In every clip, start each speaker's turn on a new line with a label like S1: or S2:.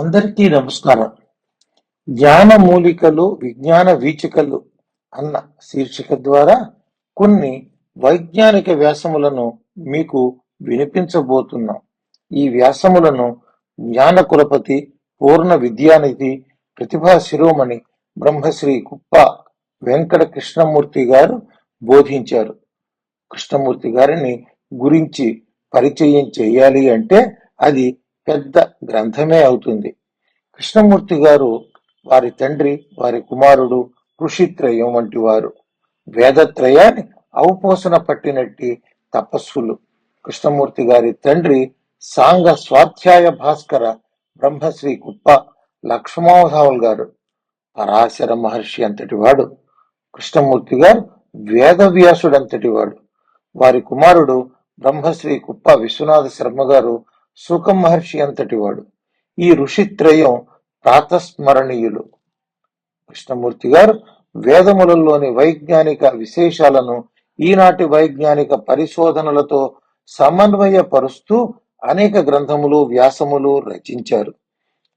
S1: అందరికీ నమస్కారం. జ్ఞాన మూలికలు విజ్ఞాన వీచికలు అన్న శీర్షిక ద్వారా కొన్ని వైజ్ఞానిక వ్యాసములను మీకు వినిపించబోతున్నాం. ఈ వ్యాసములను జ్ఞాన కులపతి పూర్ణ విద్యానిధి ప్రతిభా శిరోమణి బ్రహ్మశ్రీ కుప్ప వెంకట కృష్ణమూర్తి గారు బోధించారు. కృష్ణమూర్తి గారిని గురించి పరిచయం చేయాలి అంటే అది పెద్ద గ్రంథమే అవుతుంది. కృష్ణమూర్తి గారు వారి తండ్రి, వారి కుమారుడు ఋషిత్రయం వంటి వారు. వేదత్రయాన్ని ఔపోసన పట్టినట్టి తపస్సులు. కృష్ణమూర్తి గారి తండ్రి సాంగ స్వాధ్యాయ భాస్కర బ్రహ్మశ్రీ కుప్ప లక్ష్మణరావు గారు పరాశర మహర్షి అంతటి వాడు. కృష్ణమూర్తి గారు వేదవ్యాసుడు అంతటి వాడు. వారి కుమారుడు బ్రహ్మశ్రీ కుప్ప విశ్వనాథ శర్మ గారు సుఖ మహర్షి అంతటి వాడు. ఈ ఋషిత్రయం ప్రాతస్మరణీయులు. కృష్ణమూర్తి గారు వేదములలోని వైజ్ఞానిక విశేషాలను ఈనాటి వైజ్ఞానిక పరిశోధనలతో సమన్వయపరుస్తూ అనేక గ్రంథములు వ్యాసములు రచించారు.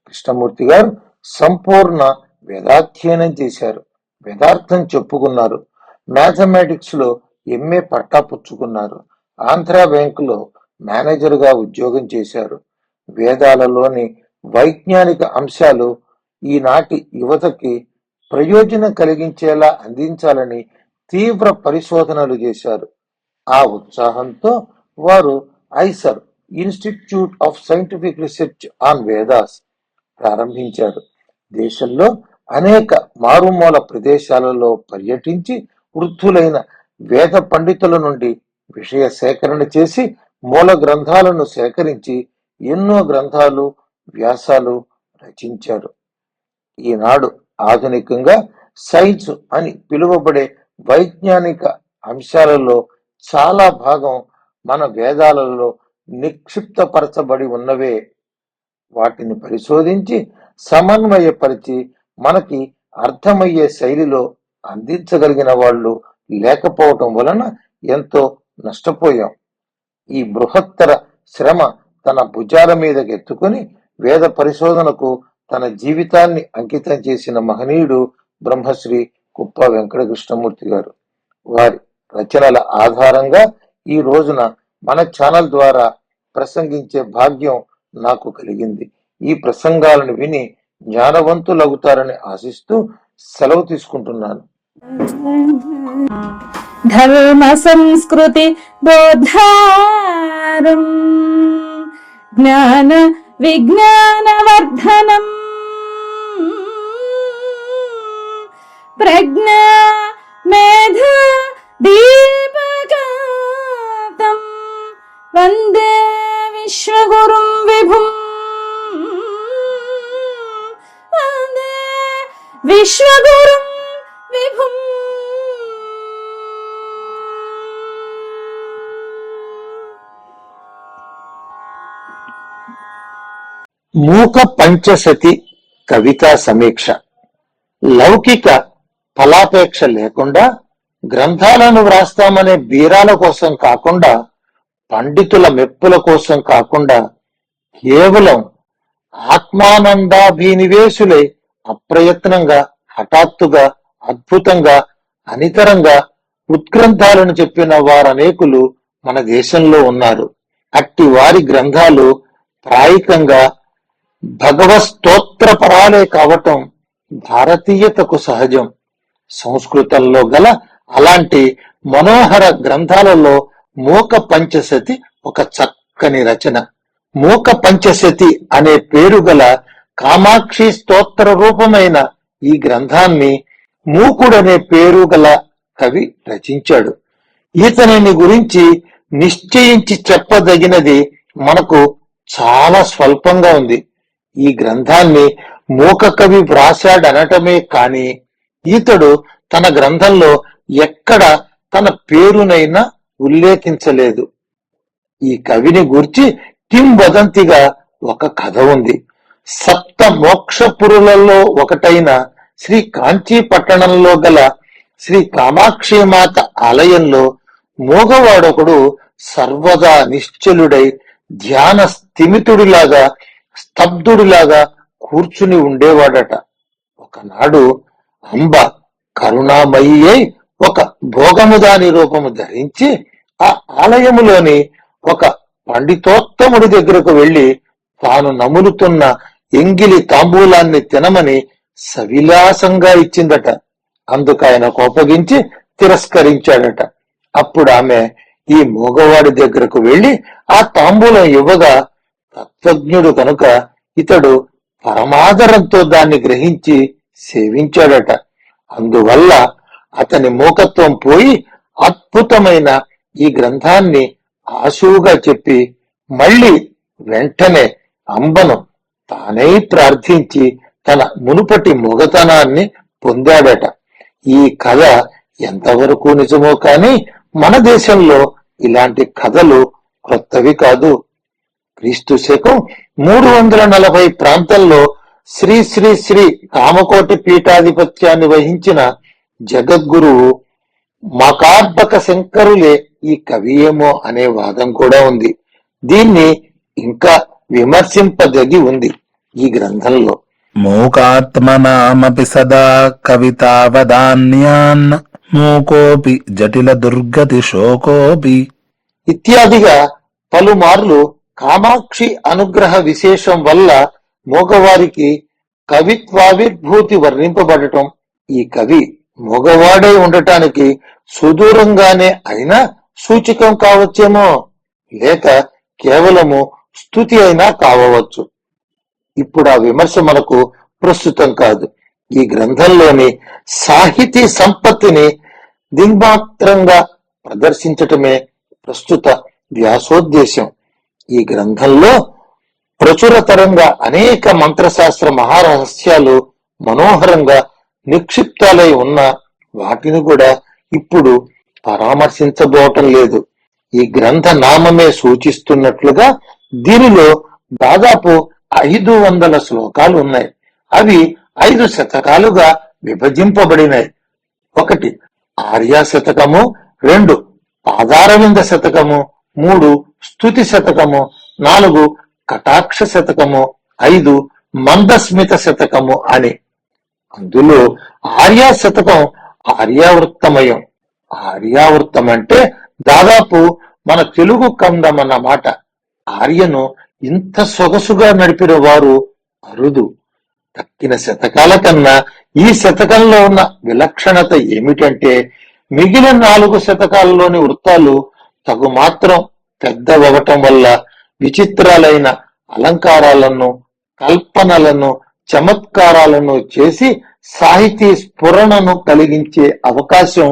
S1: కృష్ణమూర్తి గారు సంపూర్ణ వేదాధ్యయనం చేశారు. వేదార్థం చెప్పుకున్నారు. మ్యాథమెటిక్స్ లో ఎంఏ పట్టా పుచ్చుకున్నారు. ఆంధ్రా బ్యాంకులో మేనేజర్ గా ఉద్యోగం చేశారు. వేదాలలోని వైజ్ఞానిక అంశాలు ఈనాటి యువతకి ప్రయోజనం కలిగించేలా అందించాలని తీవ్ర పరిశోధనలు చేశారు. ఆ ఉత్సాహంతో వారు IISER institute of scientific research on Vedas ప్రారంభించారు. దేశంలో అనేక మారుమూల ప్రదేశాలలో పర్యటించి వృద్ధులైన వేద పండితుల నుండి విషయ సేకరణ చేసి మూల గ్రంథాలను సేకరించి ఎన్నో గ్రంథాలు వ్యాసాలు రచించారు. ఈనాడు ఆధునికంగా సైన్స్ అని పిలువబడే వైజ్ఞానిక అంశాలలో చాలా భాగం మన వేదాలలో నిక్షిప్తపరచబడి ఉన్నవే. వాటిని పరిశోధించి సమన్వయపరిచి మనకి అర్థమయ్యే శైలిలో అందించగలిగిన వాళ్ళు లేకపోవటం వలన ఎంతో నష్టపోయాం. ఈ బృహత్తర శ్రమ తన భుజాల మీదకి ఎత్తుకుని వేద పరిశోధనకు తన జీవితాన్ని అంకితం చేసిన మహనీయుడు బ్రహ్మశ్రీ కుప్ప వెంకట కృష్ణమూర్తి గారు. వారి రచనల ఆధారంగా ఈ రోజున మన ఛానల్ ద్వారా ప్రసంగించే భాగ్యం నాకు కలిగింది. ఈ ప్రసంగాలను విని జ్ఞానవంతులవుతారని ఆశిస్తూ సెలవు తీసుకుంటున్నాను.
S2: ధర్మ సంస్కృతి బోధారం జ్ఞాన విజ్ఞాన వర్ధనం ప్రజ్ఞా మేధ దీపకాంతం వందే విశ్వగురుం విభుం వందే విశ్వగురుం విభుం.
S1: మూక పంచశతి కవితా సమీక్ష. లౌకిక ఫలాపేక్ష లేకుండా గ్రంథాలను వ్రాస్తామనే బీరాల కోసం కాకుండా, పండితుల మెప్పుల కోసం కాకుండా, కేవలం ఆత్మానందాభినివేశులై అప్రయత్నంగా హఠాత్తుగా అద్భుతంగా అనితరంగా ఉత్గ్రంథాలను చెప్పిన వారనేకులు మన దేశంలో ఉన్నారు. అట్టి వారి గ్రంథాలు ప్రాయికంగా భగవస్తోత్రపరాలే కావటం భారతీయతకు సహజం. సంస్కృతంలో గల అలాంటి మనోహర గ్రంథాలలో మూక పంచశతి ఒక చక్కని రచన. మూక పంచశతి అనే పేరు గల కామాక్షి స్తోత్ర రూపమైన ఈ గ్రంథాన్ని మూకుడనే పేరు గల కవి రచించాడు. ఈతనిని గురించి నిశ్చయించి చెప్పదగినది మనకు చాలా స్వల్పంగా ఉంది. ఈ గ్రంథాన్ని మూక కవి వ్రాశాడనటమే కాని ఈతడు తన గ్రంథంలో ఎక్కడ తన పేరునైనా ఉల్లేఖించలేదు. ఈ కవిని గూర్చి కింవదంతిగా ఒక కథ ఉంది. సప్త మోక్షపురులలో ఒకటైన శ్రీ కాంచీ పట్టణంలో గల శ్రీ కామాక్షిమాత ఆలయంలో మూగవాడొకడు సర్వదా నిశ్చలుడై ధ్యాన స్థిమితుడిలాగా స్తబ్దుడిలాగా కూర్చుని ఉండేవాడట. ఒకనాడు అంబ కరుణామయి అయి ఒక భోగముదాని రూపము ధరించి ఆ ఆలయములోని ఒక పండితోత్తముడి దగ్గరకు వెళ్లి తాను నములుతున్న ఎంగిలి తాంబూలాన్ని తినమని సవిలాసంగా ఇచ్చిందట. అందుకు ఆయన కోపగించి తిరస్కరించాడట. అప్పుడు ఆమె ఈ మూగవాడి దగ్గరకు వెళ్లి ఆ తాంబూలం ఇవ్వగా తత్వజ్ఞుడు కనుక ఇతడు పరమాదరంతో దాన్ని గ్రహించి సేవించాడట. అందువల్ల అతని మూకత్వం పోయి అద్భుతమైన ఈ గ్రంథాన్ని ఆశువుగా చెప్పి మళ్ళీ వెంటనే అంబను తానై ప్రార్థించి తన మునుపటి మొగతనాన్ని పొందాడట. ఈ కథ ఎంతవరకు నిజమో కాని మన దేశంలో ఇలాంటి కథలు క్రొత్తవి కాదు. క్రీస్తు శకం 340 ప్రాంతంలో శ్రీ శ్రీ శ్రీ కామకోటి పీఠాధిపత్యాన్ని వహించిన జగద్గురువు మకార్బక శంకరులే ఈ కవి ఏమో అనే వాదం కూడా ఉంది. దీన్ని ఇంకా విమర్శింపదగి ఉంది. ఈ గ్రంథంలో
S3: మూకాత్మనామపి సదా కవితావదాన్యాన్ మూకోపి జటిల దుర్గతి శోకోపి
S1: ఇత్యాదిగా పలుమార్లు కామాక్షి అనుగ్రహ విశేషం వల్ల మూగవారికి కవిత్వావిర్భూతి వర్ణింపబడటం, ఈ కవి మూగవాడై ఉండటానికి సుదూరంగానే అయినా సూచకం కావచ్చేమో, లేక కేవలము స్తుతి అయినా కావచ్చు. ఇప్పుడు ఆ విమర్శ మనకు ప్రస్తుతం కాదు. ఈ గ్రంథంలోని సాహితీ సంపత్తిని దిగ్మాత్రంగా ప్రదర్శించటమే ప్రస్తుత వ్యాసోద్దేశం. ఈ గ్రంథంలో ప్రచురతరంగా అనేక మంత్రశాస్త్ర మహారహస్యాలు మనోహరంగా నిక్షిప్తాలై ఉన్న వాటిని కూడా ఇప్పుడు పరామర్శించబోవటం లేదు. ఈ గ్రంథ నామమే సూచిస్తున్నట్లుగా దీనిలో దాదాపు 500 శ్లోకాలు ఉన్నాయి. అవి 5 శతకాలుగా విభజింపబడినాయి. 1 ఆర్యా శతకము, 2 పాదారవింద శతకము, 3 స్తుతి శతకము, 4 కటాక్ష శతకము, 5 మందస్మిత శతకము అని. అందులో ఆర్యా శతకం ఆర్యావృత్తమయం. ఆర్యావృత్తం అంటే దాదాపు మన తెలుగు కందం అన్నమాట. ఆర్యను ఇంత సొగసుగా నడిపిన వారు అరుదు. తక్కిన శతకాల కన్నా ఈ శతకంలో ఉన్న విలక్షణత ఏమిటంటే మిగిలిన 4 శతకాలలోని వృత్తాలు తగు మాత్రం పెద్దవటం వల్ల విచిత్రాలైన అలంకారాలను, కల్పనలను, చమత్కారాలను చేసి సాహితీ స్ఫురణను కలిగించే అవకాశం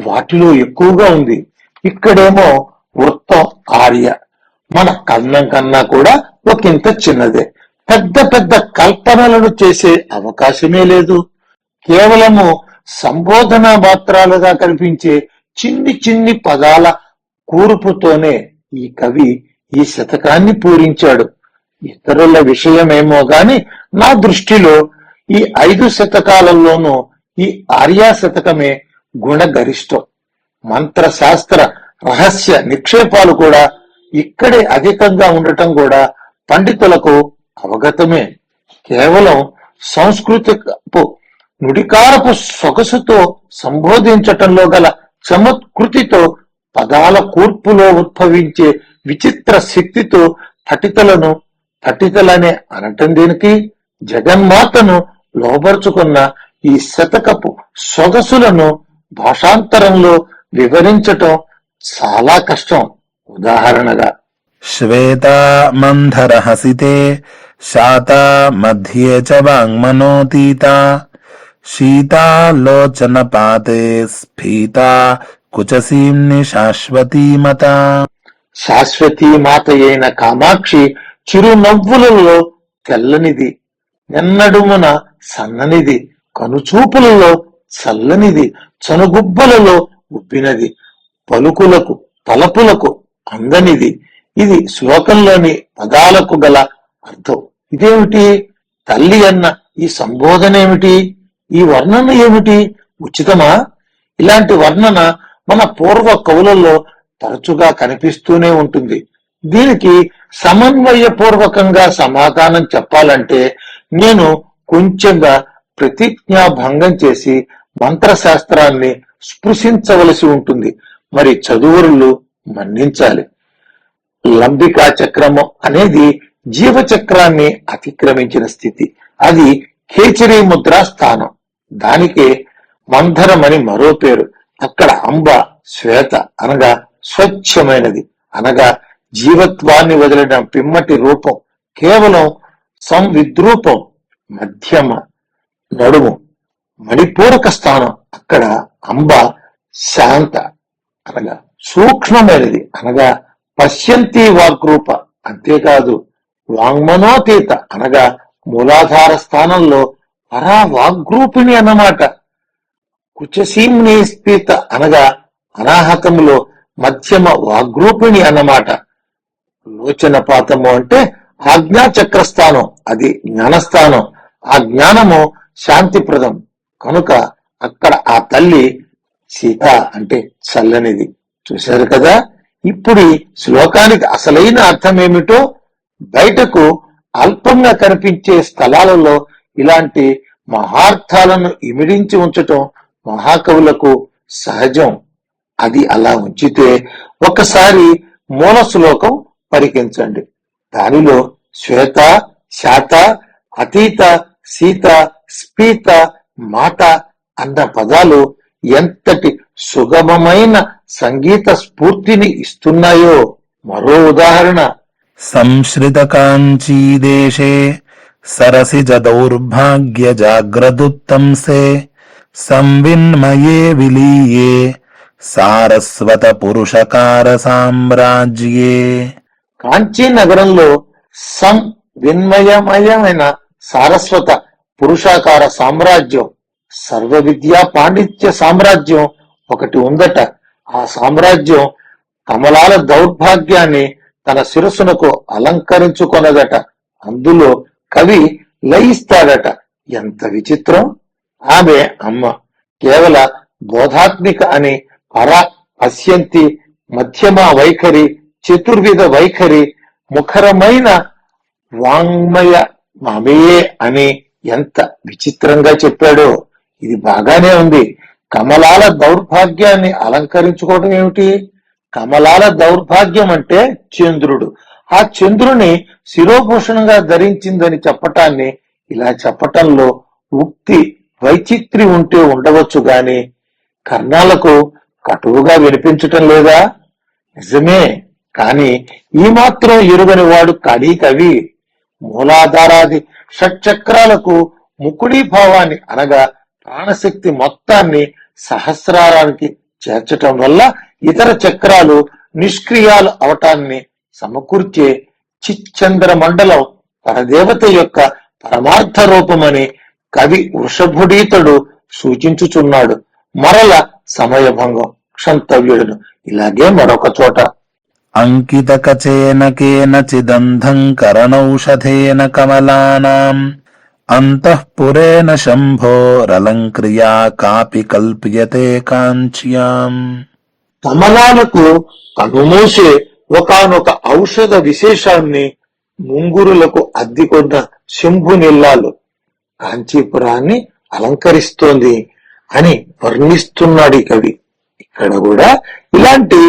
S1: వాటిలో ఎక్కువగా ఉంది. ఇక్కడేమో వృత్తం ఆర్య మన కన్నం కన్నా కూడా ఒకంత చిన్నదే. పెద్ద పెద్ద కల్పనలను చేసే అవకాశమే లేదు. కేవలము సంబోధన మాత్రాలుగా కనిపించే చిన్ని చిన్ని పదాల కూర్పుతోనే ఈ కవి ఈ శతకాన్ని పూరించాడు. ఇతరుల విషయమేమో గాని నా దృష్టిలో ఈ 5 శతకాలలోనూ ఈ ఆర్యా శతకమే గుణగరిష్టం. మంత్రశాస్త్ర రహస్య నిక్షేపాలు కూడా ఇక్కడే అధికంగా ఉండటం కూడా పండితులకు అవగతమే. కేవలం సంస్కృతిపు నుడికారపు సొగసుతో సంబోధించటంలో గల చమత్కృతితో, పదాల కూర్పులో ఉద్భవించే విచిత్ర శక్తితో పఠితలనే అనటం దీనికి జగన్మాతను లోబర్చుకున్న ఈ శతకపు సొగసులను భాషాంతరంలో వివరించటం చాలా కష్టం. ఉదాహరణగా
S3: శ్వేతా మంధర హసితే శాతా మధ్యే చ వాంగ్మనోతీత శీతాలోచన పాతే స్ఫీతా కుచసీమ్ని శాశ్వతీమత.
S1: శాశ్వతీ మాత అయిన కామాక్షి చిరునవ్వులలో తెల్లనిది, నిన్నడుమున సన్ననిది, కనుచూపులలో చల్లనిది, చనుగుబ్బలలో ఉబ్బినది, పలుకులకు తలపులకు అందనిది. ఇది శ్లోకంలోని పదాలకు గల అర్థం. ఇదేమిటి? తల్లి అన్న ఈ సంబోధన ఏమిటి? ఈ వర్ణన ఏమిటి? ఉచితమా? ఇలాంటి వర్ణన మన పూర్వ కవులలో తరచుగా కనిపిస్తూనే ఉంటుంది. దీనికి సమన్వయపూర్వకంగా సమాధానం చెప్పాలంటే నేను కొంచెంగా ప్రతిజ్ఞాభంగం చేసి మంత్రశాస్త్రాన్ని స్పృశించవలసి ఉంటుంది. మరి చదువురులు మన్నించాలి. లంబికా చక్రము అనేది జీవచక్రాన్ని అతిక్రమించిన స్థితి. అది ఖేచరీ ముద్రా స్థానం. దానికే మంధరమని మరో పేరు. అక్కడ అంబ శ్వేత అనగా స్వచ్ఛమైనది, అనగా జీవత్వాన్ని వదిలిన పిమ్మటి రూపం, కేవలం సంవిద్రూపం. మధ్యమ నడుము మణిపూరక స్థానం. అక్కడ అంబ శాంత అనగా సూక్ష్మమైనది, అనగా పశ్యంతి వాగ్రూప. అంతేకాదు వాంగ్మనోతీత అనగా మూలాధార స్థానంలో పరా వాగ్రూపిణి అన్నమాట. కుచసీమ్ని స్పీత అనగా అనాహతములో మధ్యమ వాగ్రూపిణి అన్నమాట. లోచనపాతము అంటే ఆజ్ఞాచక్రస్థానం, అది జ్ఞానస్థానం. ఆ జ్ఞానము శాంతిప్రదం కనుక అక్కడ ఆ తల్లి సీత అంటే చల్లనిది. చూశారు కదా. ఇప్పుడు ఈ శ్లోకానికి అసలైన అర్థం ఏమిటో బయటకు అల్పంగా కనిపించే స్థలాలలో ఇలాంటి మహార్థాలను ఇమిడించి ఉంచటం మహాకవులకు సహజం. అది అలా ఉంచితే ఒకసారి మూల శ్లోకం పరికించండి. దానిలో శ్వేత, శాత, అతీత, సీత, స్పీత, మాత అన్న పదాలు ఎంతటి సుగమమైన సంగీత స్ఫూర్తిని ఇస్తున్నాయో మరో ఉదాహరణ.
S3: సంశ్రిత కాంచీదేశే సరసిజ దౌర్భాగ్య జాగ్రదుత్తంసే సంవిన్మయే విలీయే సారస్వత పురుషకార సామ్రాజ్యే.
S1: కాంచీ నగరంలో విన్మయమయమైన సారస్వత పురుషాకార సామ్రాజ్యం, సర్వ విద్యా పాండిత్య సామ్రాజ్యం ఒకటి ఉందట. ఆ సామ్రాజ్యం కమలాల దౌర్భాగ్యాన్ని తన శిరస్సునకు అలంకరించుకొనదట. అందులో కవి లయిస్తాడట. ఎంత విచిత్రం! ఆమె అమ్మ కేవల బోధాత్మిక అని పర పశ్యంతి, మధ్యమ వైఖరి, చతుర్విధ వైఖరి, ముఖరమైన వాంగ్మయ మామయే అని ఎంత విచిత్రంగా చెప్పాడో. ఇది బాగానే ఉంది. కమలాల దౌర్భాగ్యాన్ని అలంకరించుకోవడం ఏమిటి? కమలాల దౌర్భాగ్యం అంటే చంద్రుడు. ఆ చంద్రుని శిరోభూషణంగా ధరించిందని చెప్పటాన్ని ఇలా చెప్పటంలో ఉక్తి వైచిత్రి ఉంటే ఉండవచ్చు గాని కర్ణాలకు కటువుగా వినిపించటం లేదా? నిజమే. కాని ఈ మాత్రం ఎరుగని వాడు కడి కవి. మూలాధారాది షట్చక్రాలకు ముకుడీభావాన్ని అనగా ప్రాణశక్తి మొత్తాన్ని సహస్రారానికి చేర్చటం వల్ల ఇతర చక్రాలు నిష్క్రియాలు అవటాన్ని సమకూర్చే చిచ్చంద్ర మండలం పరదేవత యొక్క పరమార్థ రూపమని కవి వృషభుడీతుడు సూచించుచున్నాడు. మరల సమయభంగం క్షంతవ్యుడును ఇలాగే మరొక చోట
S3: అంకిత కచేన కేనచిదంధం కరణౌషధేన కమలానాం అంతఃపురేణ శంభోరలంక్రియా కాపి కల్ప్యతే కాంచ్యాం.
S1: కమలాలకు కనుమూసే ఒకానొక ఔషధ విశేషాన్ని ముంగురులకు అద్దికొన్న శంభునిల్లాలు కాంచీపురాన్ని అలంకరిస్తోంది అని వర్ణిస్తున్నాడు ఈ కవి. ఇక్కడ కూడా ఇలాంటి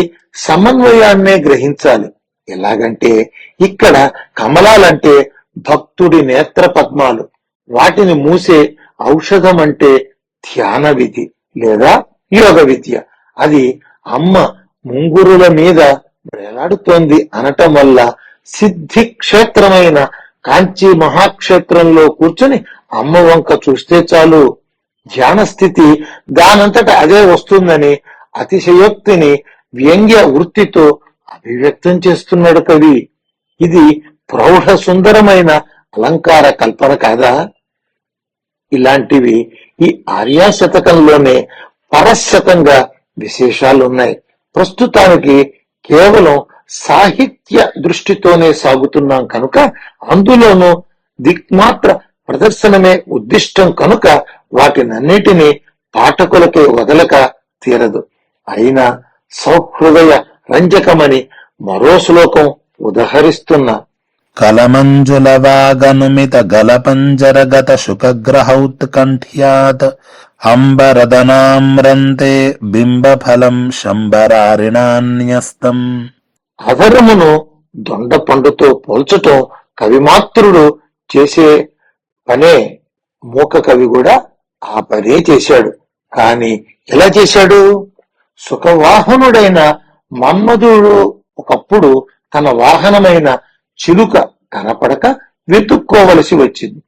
S1: సమన్వయాన్నే గ్రహించాలి. ఎలాగంటే ఇక్కడ కమలాలంటే భక్తుడి నేత్ర పద్మాలు, వాటిని మూసే ఔషధం అంటే ధ్యాన విధి లేదా యోగ విద్య. అది అమ్మ ముంగురుల మీద వేలాడుతోంది అనటం వల్ల సిద్ధి క్షేత్రమైన కాంచీ మహాక్షేత్రంలో కూర్చొని అమ్మ వంక చూస్తే చాలు ధ్యాన స్థితి దానంతట అదే వస్తుందని అతిశయోక్తిని వ్యంగ్య వృత్తితో అభివ్యక్తం చేస్తున్నాడు కవి. ఇది ప్రౌఢ సుందరమైన అలంకార కల్పన కాదా? ఇలాంటివి ఈ ఆర్యా శతకంలోనే పరశతంగా విశేషాలున్నాయి. ప్రస్తుతానికి కేవలం సాహిత్య దృష్టితోనే సాగుతున్నాం కనుక అందులోనూ దిక్మాత్ర ప్రదర్శనమే ఉద్దిష్టం కనుక వాటినన్నిటినీ పాఠకులకే వదలక తీరదు. అయినా సౌహృదయ రంజకమని మరో శ్లోకం ఉదహరిస్తున్నా.
S3: కలమంజులవాగనుమిత గలపంజరగత శుకగ్రహౌత్కంఠ్యాత్ అంబరదనామ్రంతే బింబఫలం శంబరారిణాన్యస్తం.
S1: అధరమును దొండ పండుతో పోల్చటం కవిమాత్రుడు చేసే పనే. మూక కవి కూడా ఆ పనే చేశాడు. కాని ఎలా చేశాడు? సుఖవాహనుడైన మన్మధుడు ఒకప్పుడు తన వాహనమైన చిలుక కనపడక వెతుక్కోవలసి వచ్చింది.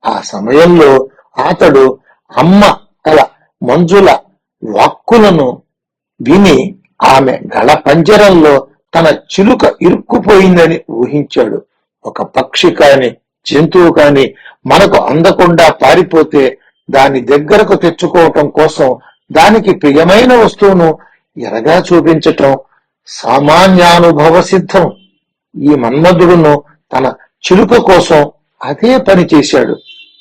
S1: ఆ సమయంలో అతడు అమ్మ గల మంజుల వాక్కులను విని ఆమె గళ పంజరంలో తన చిలుక ఇరుక్కుపోయిందని ఊహించాడు. ఒక పక్షి కాని జంతువు కాని మనకు అందకుండా పారిపోతే దాని దగ్గరకు తెచ్చుకోవటం కోసం దానికి ప్రియమైన వస్తువును ఎరగా చూపించటం సామాన్యానుభవ సిద్ధం. ఈ మన్మధుడును తన చిలుక కోసం అదే పని చేశాడు.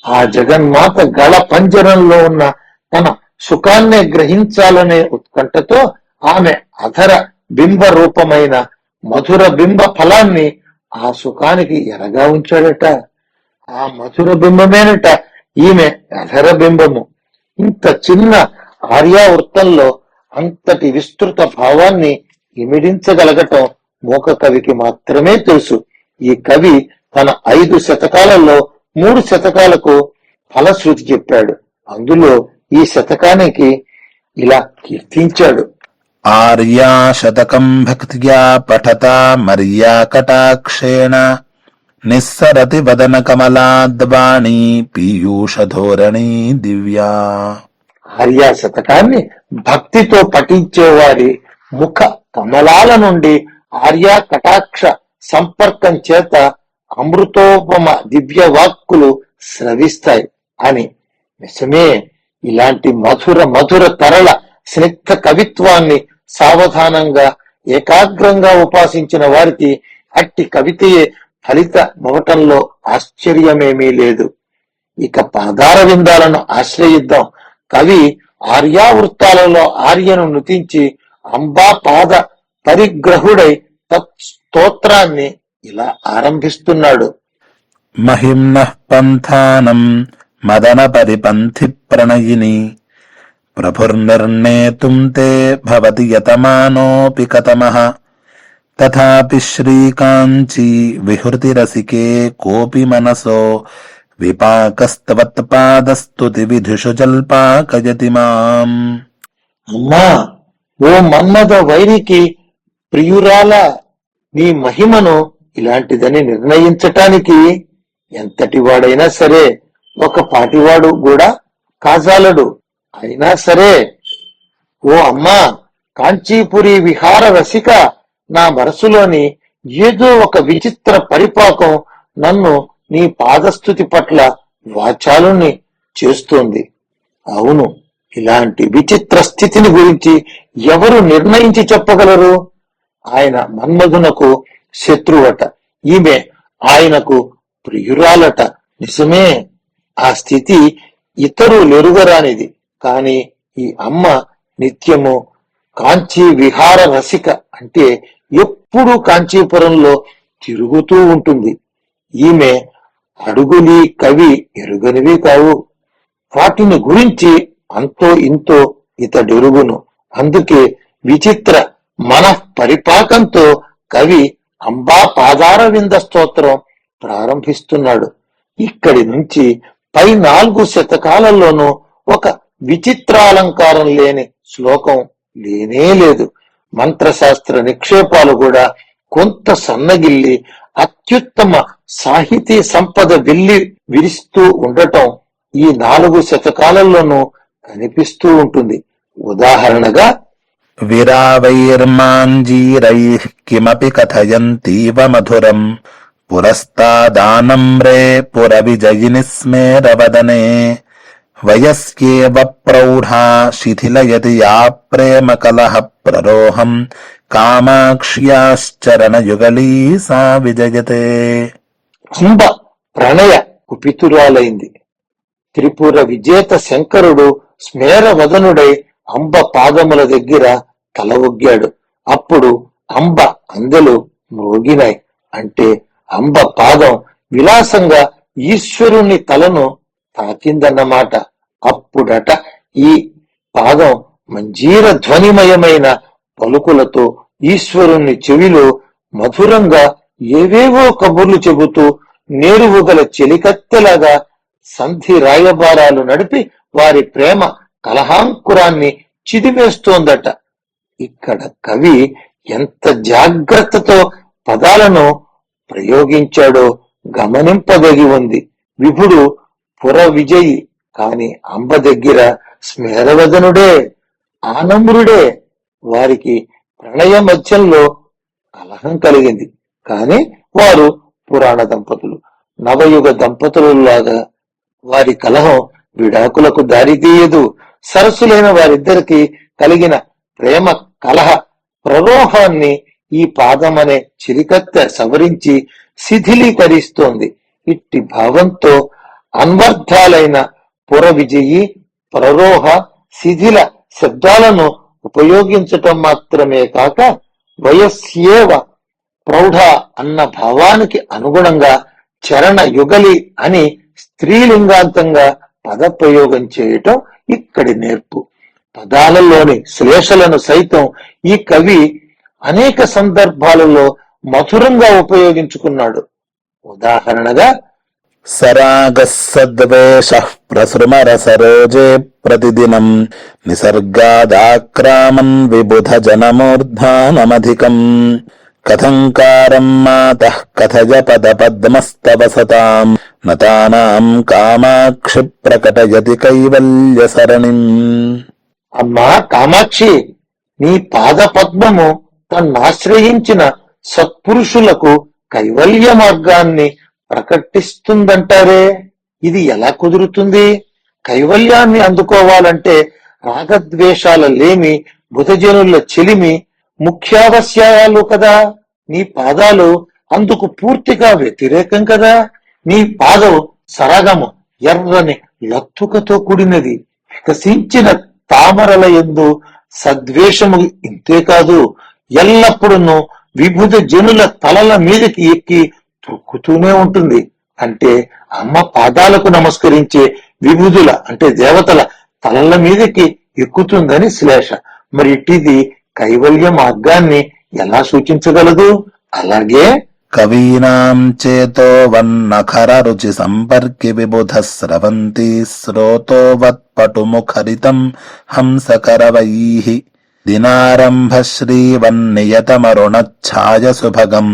S1: ఆ జగన్మాత గళ పంజరంలో ఉన్న తన సుఖాన్నే గ్రహించాలనే ఉత్కంఠతో ఆమె అధర బింబ రూపమైన మధుర బింబ ఫలాన్ని ఆ సుఖానికి ఎరగా ఉంచాడట. ఆ మధుర బింబమేనట ఈమె అధర బింబము. ఇంత చిన్న ఆర్యావృత్తంలో అంతటి విస్తృత భావాన్ని ఇమిడించగలగటం మూక కవికి మాత్రమే తెలుసు. ఈ కవి తన 5 శతకాలలో 3 శతకాలకు ఫలశ్రుతి చెప్పాడు. అందులో ఈ శతకానికి ఇలా కీర్తించాడు.
S3: ఆర్యా శతకం భక్త్యా పఠతా మర్యా కటాక్షేణ నిస్సరతి వదన కమలాద్వాణీ పీయూషధోరణీ దివ్యా.
S1: ఆర్యా శతకాన్ని భక్తితో పఠించేవారి ముఖ కమలాల నుండి ఆర్యా కటాక్ష సంపర్కం చేత అమృతోపమ దివ్య వాక్కులు స్రవిస్తాయి అని. నిజమే. ఇలాంటి మధుర మధుర తరళ స్నిగ్ధ కవిత్వాన్ని సావధానంగా ఏకాగ్రంగా ఉపాసించిన వారికి అట్టి కవితయే ఫలితమవటంలో ఆశ్చర్యమేమీ లేదు. ఇక పాదార విందాలను ఆశ్రయిద్దాం. కవి ఆర్యావృత్తాలలో ఆర్యను నుతించి అంబా పాద పరిగ్రహుడై స్తోత్రాన్ని ఇలా ఆరంభిస్తున్నాడు.
S3: మహిమ్నః పంథానం మదన పరిపంథి ప్రణయిని ప్రభుర్నిర్ణేతుం తే భవతి యతమానోపి కతమః తథాపి శ్రీకాంచీ విహృతిరసికే కోపి మనసో విపాకస్తవత్పాదస్తుతి విధుషు జల్పాకయతి మాం.
S1: అమ్మా, ఓ మన్మథ వైరికి ప్రియురాల, నీ మహిమను ఇలాంటిదని నిర్ణయించటానికి ఎంతటి వాడైనా సరే, ఒక పాటివాడు కూడా కాజాలడు. అయినా సరే, ఓ అమ్మా కాంచీపురి విహార రసిక, నా మనసులోని ఏదో ఒక విచిత్ర పరిపాకం నన్ను నీ పాదస్థుతి పట్ల వాచాలుని చేస్తోంది. అవును, ఇలాంటి విచిత్ర స్థితిని గురించి ఎవరు నిర్ణయించి చెప్పగలరు? ఆయన మన్మధునకు శత్రువట, ఈమె ఆయనకు ప్రియురాలట. నిజమే, ఆ స్థితి ఇతరులెరుగరానిది. కాని ఈ అమ్మ నిత్యము కాంచీ విహార రసిక, అంటే ఎప్పుడూ కాంచీపురంలో తిరుగుతూ ఉంటుంది. ఈమె అడుగులి కవి ఎరుగనివి కావు. వాటిని గురించి అంతో ఇంతో ఇతడెరుగును. అందుకే విచిత్ర మన పరిపాకంతో కవి అంబా పాదార వింద స్తోత్రం ప్రారంభిస్తున్నాడు. ఇక్కడి నుంచి పై 4 శతకాలలోనూ ఒక విచిత్రాలంకారం లేని శ్లోకం లేనే లేదు. మంత్రశాస్త్ర నిక్షేపాలు కూడా కొంత సన్నగిల్లి అత్యుత్తమ సాహితీ సంపద విల్లి విరిస్తూ ఉండటం ఈ 4 శతకాలలోనూ కనిపిస్తూ ఉంటుంది. ఉదాహరణగా
S3: విరావైర్మాంజీరైః కిమపి కథయంతీవ మధురం పురస్తాదానమ్రే పురవిజయిని స్మేరవదనే వయస్యేవ ప్రౌఢా శిథిలయతి యా ప్రేమ కలహ ప్రరోహం కామాక్ష్యాశ్చరణయుగళీ సా విజయతే.
S1: అంబ ప్రణయ కుపితురాలైంది. త్రిపుర విజేత శంకరుడు స్మేరవదనుడై అంబ పాదముల దగ్గర తల ఒగ్గాడు. అప్పుడు అంబ అందెలు మ్రోగినాయి. అంటే అంబ పాదం విలాసంగా ఈశ్వరుని తలను తాకిందన్నమాట. అప్పుడట ఈ పాదం మంజీర ధ్వనిమయమైన పలుకులతో ఈశ్వరుని చెవిలో మధురంగా ఏవేవో కబుర్లు చెబుతూ నేరువుగల చెలికత్తెలాగా సంధి రాయబారాలు నడిపి వారి ప్రేమ కలహాంకురాన్ని చిదివేస్తోందట. ఇక్కడ కవి ఎంత జాగ్రత్తతో పదాలను ప్రయోగించాడో గమనింపదగి ఉంది. విభుడు పుర విజయి, కాని అంబ దగ్గర స్మేరవదనుడే, ఆనమ్రుడే. వారికి ప్రణయ మధ్యంలో కలహం కలిగింది, కాని వారు పురాణ దంపతులు, నవయుగ దంపతులలాగా వారి కలహం విడాకులకు దారితీయదు. సరస్సులైన వారిద్దరికి కలిగిన ప్రేమ కలహ ప్రరోహాన్ని ఈ పాదమనే చిరికత్తె సవరించి శిథిలీకరిస్తోంది. ఇట్టి భావంతో అన్వర్థాలైన పుర విజయి, ప్రరోహ, శిథిల శబ్దాలను ఉపయోగించటం మాత్రమే కాక వయస్యేవ ప్రౌఢ అన్న భావానికి అనుగుణంగా చరణ యుగలి అని స్త్రీలింగాంతంగా పదప్రయోగం చేయటం ఇక్కడి నేర్పు. పదాలలోని శ్లేషలను సైతం ఈ కవి అనేక సందర్భాలలో మధురంగా ఉపయోగించుకున్నాడు. ఉదాహరణగా
S3: సరాగः సద్వేషః ప్రసృమర సరోజే ప్రతిదినం నిసర్గాదాక్రామన్ విబుధ జనమూర్ధానమధికం కథంకారం మాతః కథజ పద పద్మస్తవ సతాం నతానాం కామాక్షి ప్రకటయతి కైవల్య సరణిం.
S1: అమ్మా కామాక్షి, నీ పాద పద్మము తన్నాశ్రయించిన సత్పురుషులకు కైవల్య మార్గాన్ని ప్రకటిస్తుందంటారే, ఇది ఎలా కుదురుతుంది? కైవల్యాన్ని అందుకోవాలంటే రాగద్వేషాల లేమి, బుధజనుల చెలిమి ముఖ్యావశ్యాలు కదా. నీ పాదాలు అందుకు పూర్తిగా వ్యతిరేకం కదా. నీ పాదం సరగము, ఎర్రని లత్తుకతో కూడినది. వికసించిన తామరల యందు సద్వేషము ఇంతేకాదు, ఎల్లప్పుడూ విభుద జనుల తలల మీదకి ఎక్కి తొక్కుతూనే ఉంటుంది. అంటే అమ్మ పాదాలకు నమస్కరించే విభుదుల అంటే దేవతల తలల మీదకి ఎక్కుతుందని శ్లేష. మరి ఇటిది కైవల్య మార్గాన్ని ఎలా సూచించగలదు? అలాగే
S3: కవీనాం చేతో వన్నఖర రుచి సంపర్కి విబుధ స్రవంతి శ్రోతోవత్ పటుముఖరితం హంసకరవైః దినారంభ శ్రీవన్నియతమరుణఛాయ సుభగం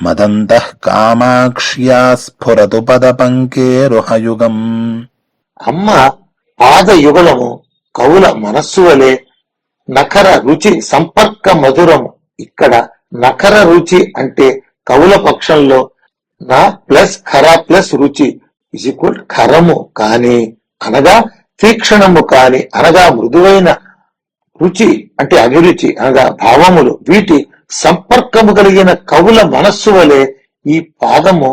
S3: మదంతః కామాక్ష్యా స్ఫురతు పద పంకేరుహయుగం.
S1: అమ్మ పాద యుగళము కవుల మనస్సు వలె నఖర రుచి సంపర్క మధురము. ఇక్కడ నఖర రుచి అంటే కవుల పక్షంలో నా ప్లస్ ఖర ప్లస్ రుచి ఈక్వల్ ఖరము కాని అనగా తీక్షణము కాని అనగా మృదువైన, రుచి అంటే అభిరుచి అనగా భావములు, వీటి సంపర్కము కలిగిన కవుల మనస్సు వలె ఈ పాదము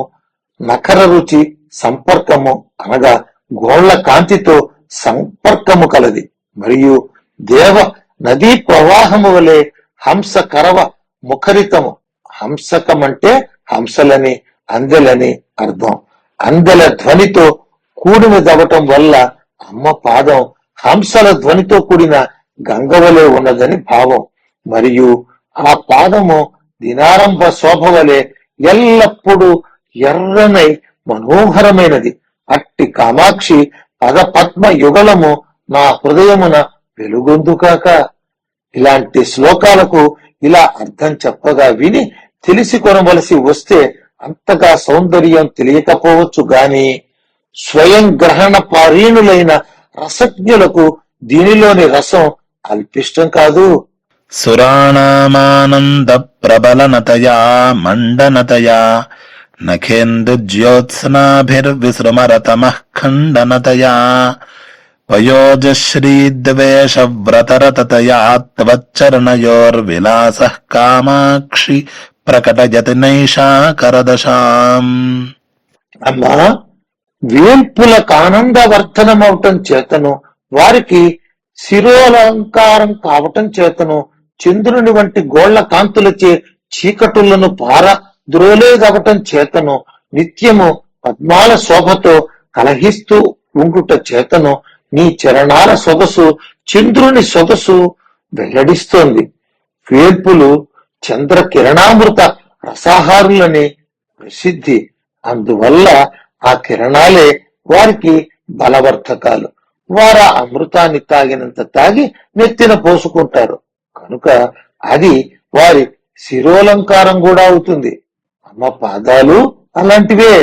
S1: నఖర రుచి సంపర్కము అనగా గోళ్ల కాంతితో సంపర్కము కలది. మరియు దేవ నదీ ప్రవాహము వలె హంస కరవ ముఖరితము. హంసకమంటే హంసలని, అందెలని అర్థం. అందెల ధ్వనితో కూడినదవటం వల్ల అమ్మ పాదం హంసల ధ్వనితో కూడిన గంగవలే ఉన్నదని భావం. మరియు ఆ పాదము దినారంభ శోభ వలె ఎల్లప్పుడూ ఎర్రనై మనోహరమైనది. అట్టి కామాక్షి పద పద్మ యుగళము నా హృదయమున వెలుగొందుకాక. ఇలాంటి శ్లోకాలకు ఇలా అర్థం చెప్పగా విని తెలిసి కొనవలసి వస్తే అంతగా సౌందర్యం తెలియకపోవచ్చు గాని స్వయం గ్రహణ పారీణులైన రసజ్ఞులకు దీనిలోని రసం అల్పిష్టం కాదు.
S3: సురాణామానంద ప్రబలనతయా మండనతయా నఖేందుజ్యోత్స్నాభిర్విసృమరతమః ఖండనతయా పయోజశ్రీద్వేషవ్రతరతతయా త్వచ్చరణయోర్విలాసః కామాక్షి ప్రకటయతి నైషాకరదశాం.
S1: అమ్మా వేల్పులకు ఆనందవర్ధనమవటం చేతను, వారికి శిరోలంకారం కావటం చేతను, చంద్రుని వంటి గోళ్ల కాంతులచే చీకటులను పార ద్రోలేదవటం చేతను నిత్యము పద్మాల శోభతో కలహిస్తూ ఉండుట చేతను నీ చరణాల సొగసు చంద్రుని సొగసు వెల్లడిస్తోంది. వేల్పులు చంద్ర కిరణామృత రసాహారులని ప్రసిద్ధి. అందువల్ల ఆ కిరణాలే వారికి బలవర్ధకాలు. వారు ఆ అమృతాన్ని తాగినంత తాగి నెత్తిన పోసుకుంటారు కనుక అది వారి శిరోలంకారం కూడా అవుతుంది. అమ్మ పాదాలు అలాంటివే.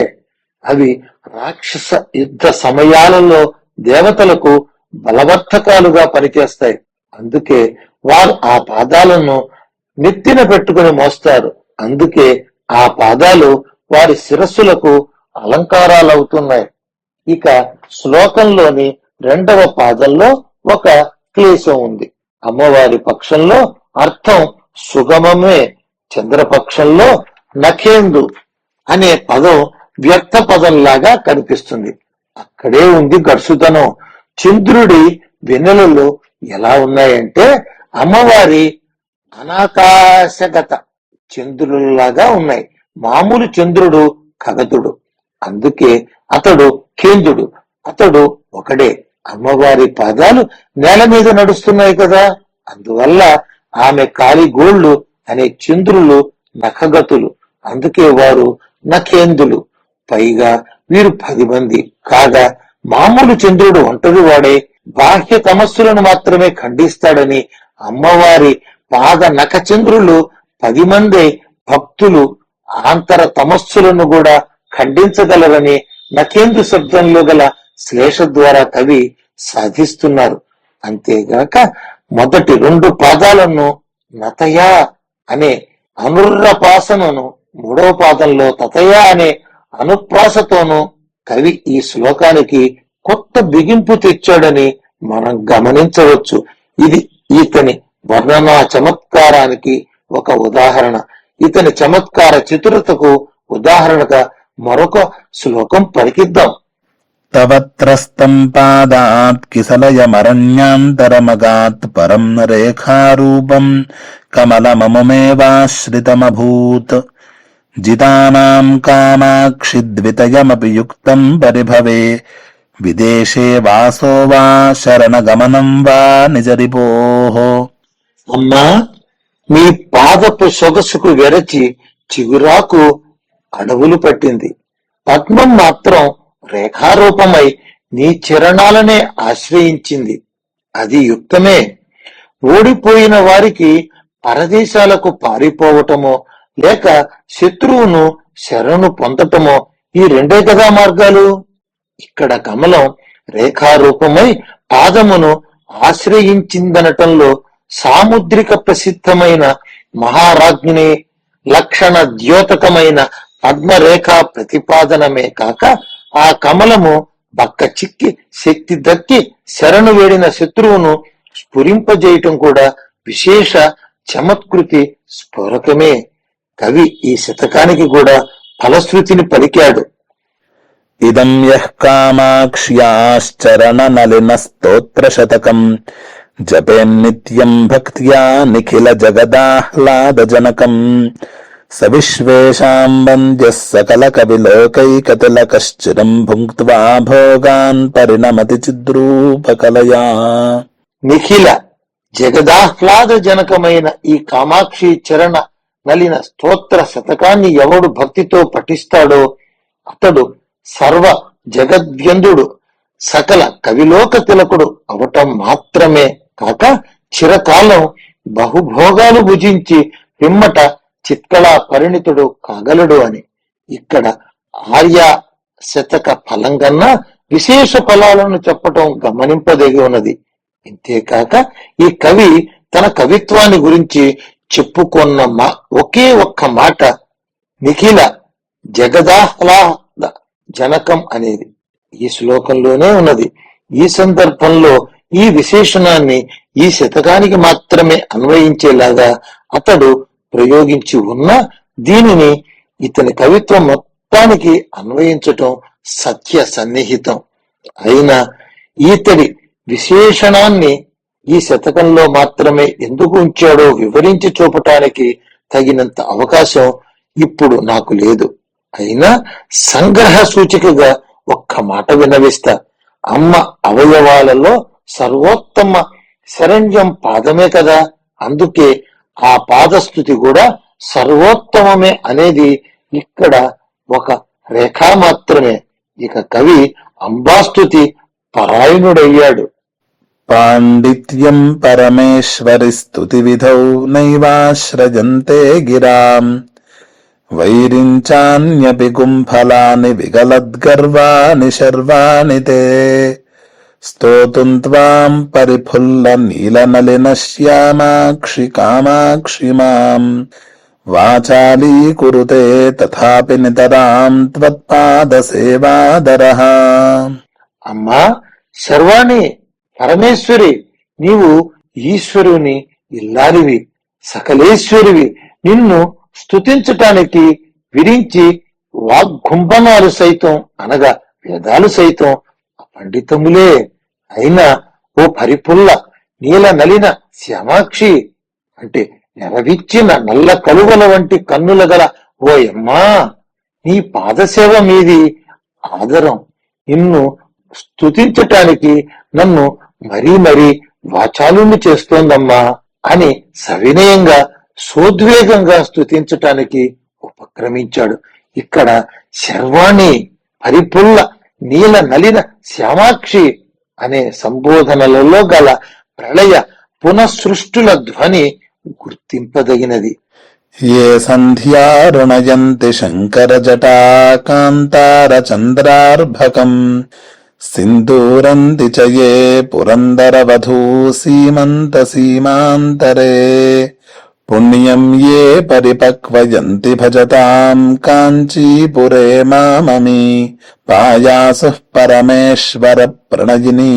S1: అవి రాక్షస యుద్ధ సమయాలలో దేవతలకు బలవర్ధకాలుగా పనిచేస్తాయి. అందుకే వారు ఆ పాదాలను నెత్తిన పెట్టుకుని మోస్తారు. అందుకే ఆ పాదాలు వారి శిరస్సులకు అలంకారాలవుతున్నాయి. ఇక శ్లోకంలోని 2వ పాదంలో ఒక క్లేశం ఉంది. అమ్మవారి పక్షంలో అర్థం సుగమమే. చంద్రపక్షంలో నఖేందు అనే పదం వ్యర్థ పదంలాగా కనిపిస్తుంది. అక్కడే ఉంది గడుసుతనం. చంద్రుడి వెన్నెలలు ఎలా ఉన్నాయంటే అమ్మవారి అనాకాశగత చంద్రులాగా ఉన్నాయి. మామూలు చంద్రుడు ఖగతుడు, అందుకే అతడు కేంద్రుడు. అతడు ఒకడే. అమ్మవారి పాదాలు నేల మీద నడుస్తున్నాయి కదా, అందువల్ల ఆమె కాలిగోళ్లు అనే చంద్రులు నఖగతులు. అందుకే వారు నఖేందులు. పైగా వీరు 10 మంది కాగా మామూలు చంద్రుడు ఒంటరి వాడే బాహ్య తమస్సులను మాత్రమే ఖండిస్తాడని అమ్మవారి పాద నఖచంద్రులు 10 మంది భక్తులు ఆంతర తమస్సులను కూడా ఖండించగలరని నఖేంద్ర శబ్దంలో గల శ్లేష ద్వారా కవి సాధిస్తున్నారు. అంతేగాక మొదటి 2 పాదాలను నతయా అనే అనుర్రపాసనను, 3వ పాదంలో తతయా అనే అనుప్రాసతోనూ కవి ఈ శ్లోకానికి కొత్త బిగింపు తెచ్చాడని మనం గమనించవచ్చు. ఇది ఇతని వర్ణనా చమత్కారానికి ఒక ఉదాహరణ. ఇతని చమత్కార చతురతకు ఉదాహరణగా మరొక శ్లోకం పలికిద్దాం.
S3: తవత్రస్తం పాదాత్ కిసలయమరణ్యాంతరమగాత్ పరం రేఖారూపం కమలమముమేవాశ్రితమభూత్ జితానాం కామాక్షి ద్వితయమపి యుక్తం పరిభవే విదేశే వాసో వా శరణగమనం వా నిజరిపోః.
S1: అమ్మా, మీ పాదపు సొగసుకు వెరచి చిగురాకు అడవులు పట్టింది. పద్మం మాత్రం రేఖారూపమై నీ చరణాలనే ఆశ్రయించింది. అది యుక్తమే. ఓడిపోయిన వారికి పరదేశాలకు పారిపోవటమో లేక శత్రువును శరణు పొందటమో ఈ 2 కదా మార్గాలు. ఇక్కడ కమలం రేఖారూపమై పాదమును ఆశ్రయించిందనటంలో సాముద్రిక ప్రసిద్ధమైన మహారాజ్ఞి లక్షణ ద్యోతకమైన పద్మరేఖ ప్రతిపాదనమే కాక ఆ కమలము బక్క చిక్కి శక్తి దక్కి శరణు వేడిన శత్రువును స్ఫురింపజేయటం కూడా విశేష చమత్కృతి స్ఫోరకమే. కవి ఈ శతకానికి కూడా ఫలశ్రుతిని పలికాడు.
S3: ఇదం యః కామాక్ష్యాశ్చరణ నలిన స్తోత్ర శతకం జపేన్నిత్యం భక్త్యా నిఖిల జగదాహ్లాదజనకం స విశ్వేషాం వంద్యః సకల కవిలోకైకతిలకశ్చిరం భుంక్త్వా భోగాన్ పరిణమతి చిద్రూపకలయా.
S1: నిఖిల జగదాహ్లాద జనకమైన ఈ కామాక్షి చరణ నలిన స్తోత్ర శతకాన్ని ఎవడు భక్తితో పఠిస్తాడో అతడు సర్వ జగద్వ్యందుడు సకల కవిలోక తిలకుడు అవటం మాత్రమే కాక చిరకాలం బహుభోగాలు భుజించి పిమ్మట చిత్కళా పరిణితుడు కాగలడు అని. ఇక్కడ ఆర్య శతక ఫలం కన్నా విశేష ఫలాలను చెప్పటం గమనింపదగి ఉన్నది. ఇంతేకాక ఈ కవి తన కవిత్వాన్ని గురించి చెప్పుకున్న ఒకే ఒక్క మాట నిఖిల జగదాహ్లాద జనకం అనేది ఈ శ్లోకంలోనే ఉన్నది. ఈ సందర్భంలో ఈ విశేషణాన్ని ఈ శతకానికి మాత్రమే అన్వయించేలాగా అతడు ప్రయోగించి ఉన్న దీనిని ఇతని కవిత్వం మొత్తానికి అన్వయించటం సత్య సన్నిహితం. అయినా ఇతడి విశేషణాన్ని ఈ శతకంలో మాత్రమే ఎందుకు ఉంచాడో వివరించి చూపటానికి తగినంత అవకాశం ఇప్పుడు నాకు లేదు. అయినా సంగ్రహ సూచికగా ఒక్క మాట విన్నవిస్తా. అమ్మ అవయవాలలో సర్వోత్తమ శరణ్యం పాదమే కదా, అందుకే ఆ పాదస్థుతి కూడా సర్వోత్తమమే అనేది ఇక్కడ ఒక రేఖా మాత్రమే. ఇక కవి అంబాస్తుతి పరాయణుడయ్యాడు.
S3: పాండిత్యం పరమేశ్వరి స్తుతి విధౌ నైవాశ్రజంతే గిరాం వైరించాన్యపి గుంఫలాని విగలద్గర్వాణి శర్వాణి తే స్తోతుం త్వాం పరిఫుల్ల నీలనలిన శ్యామాక్షి కామాక్షి మాం వాచాలీకురుతే తథాపి నితరాం త్వత్పాద సేవాదరః.
S1: అమ్మా శర్వాణి, పరమేశ్వరి, నీవు ఈశ్వరుని ఇల్లాలివి, సకలేశ్వరివి. నిన్ను స్తుతించటానికి విరించి వాగ్గుంభనాలు సైతం అనగా వేదాలు సైతం పండితములే. అయినా ఓ పరిపుల్ల నీల నలిన శ్యామాక్షి అంటే నెరవిచ్చిన నల్ల కలువల వంటి కన్నుల గల ఓయమ్మా, నీ పాదసేవ మీది ఆదరం నిన్ను స్తుతించటానికి నన్ను మరీ వాచాలుని చేస్తోందమ్మా అని సవినయంగా సోద్వేగంగా స్తుతించటానికి ఉపక్రమించాడు. ఇక్కడ శర్వాణి, పరిపుల్ల నీల నలిన శ్యామాక్షి అనే సంబోధనలలో గల ప్రళయ పునఃసృష్టుల ధ్వని గుర్తింపదగినది.
S3: ఏ సంధ్యారుణయంతి శంకర జటా కాంతార చంద్రార్భకం సింధూరంతి చ ఏ పురందర వధూ సీమంత సీమాంతరే పుణ్యం ఏ పరిపక్వయంతి భజతాం కాంచీపురే మామమి పాయాసుః పరమేశ్వర ప్రణయిని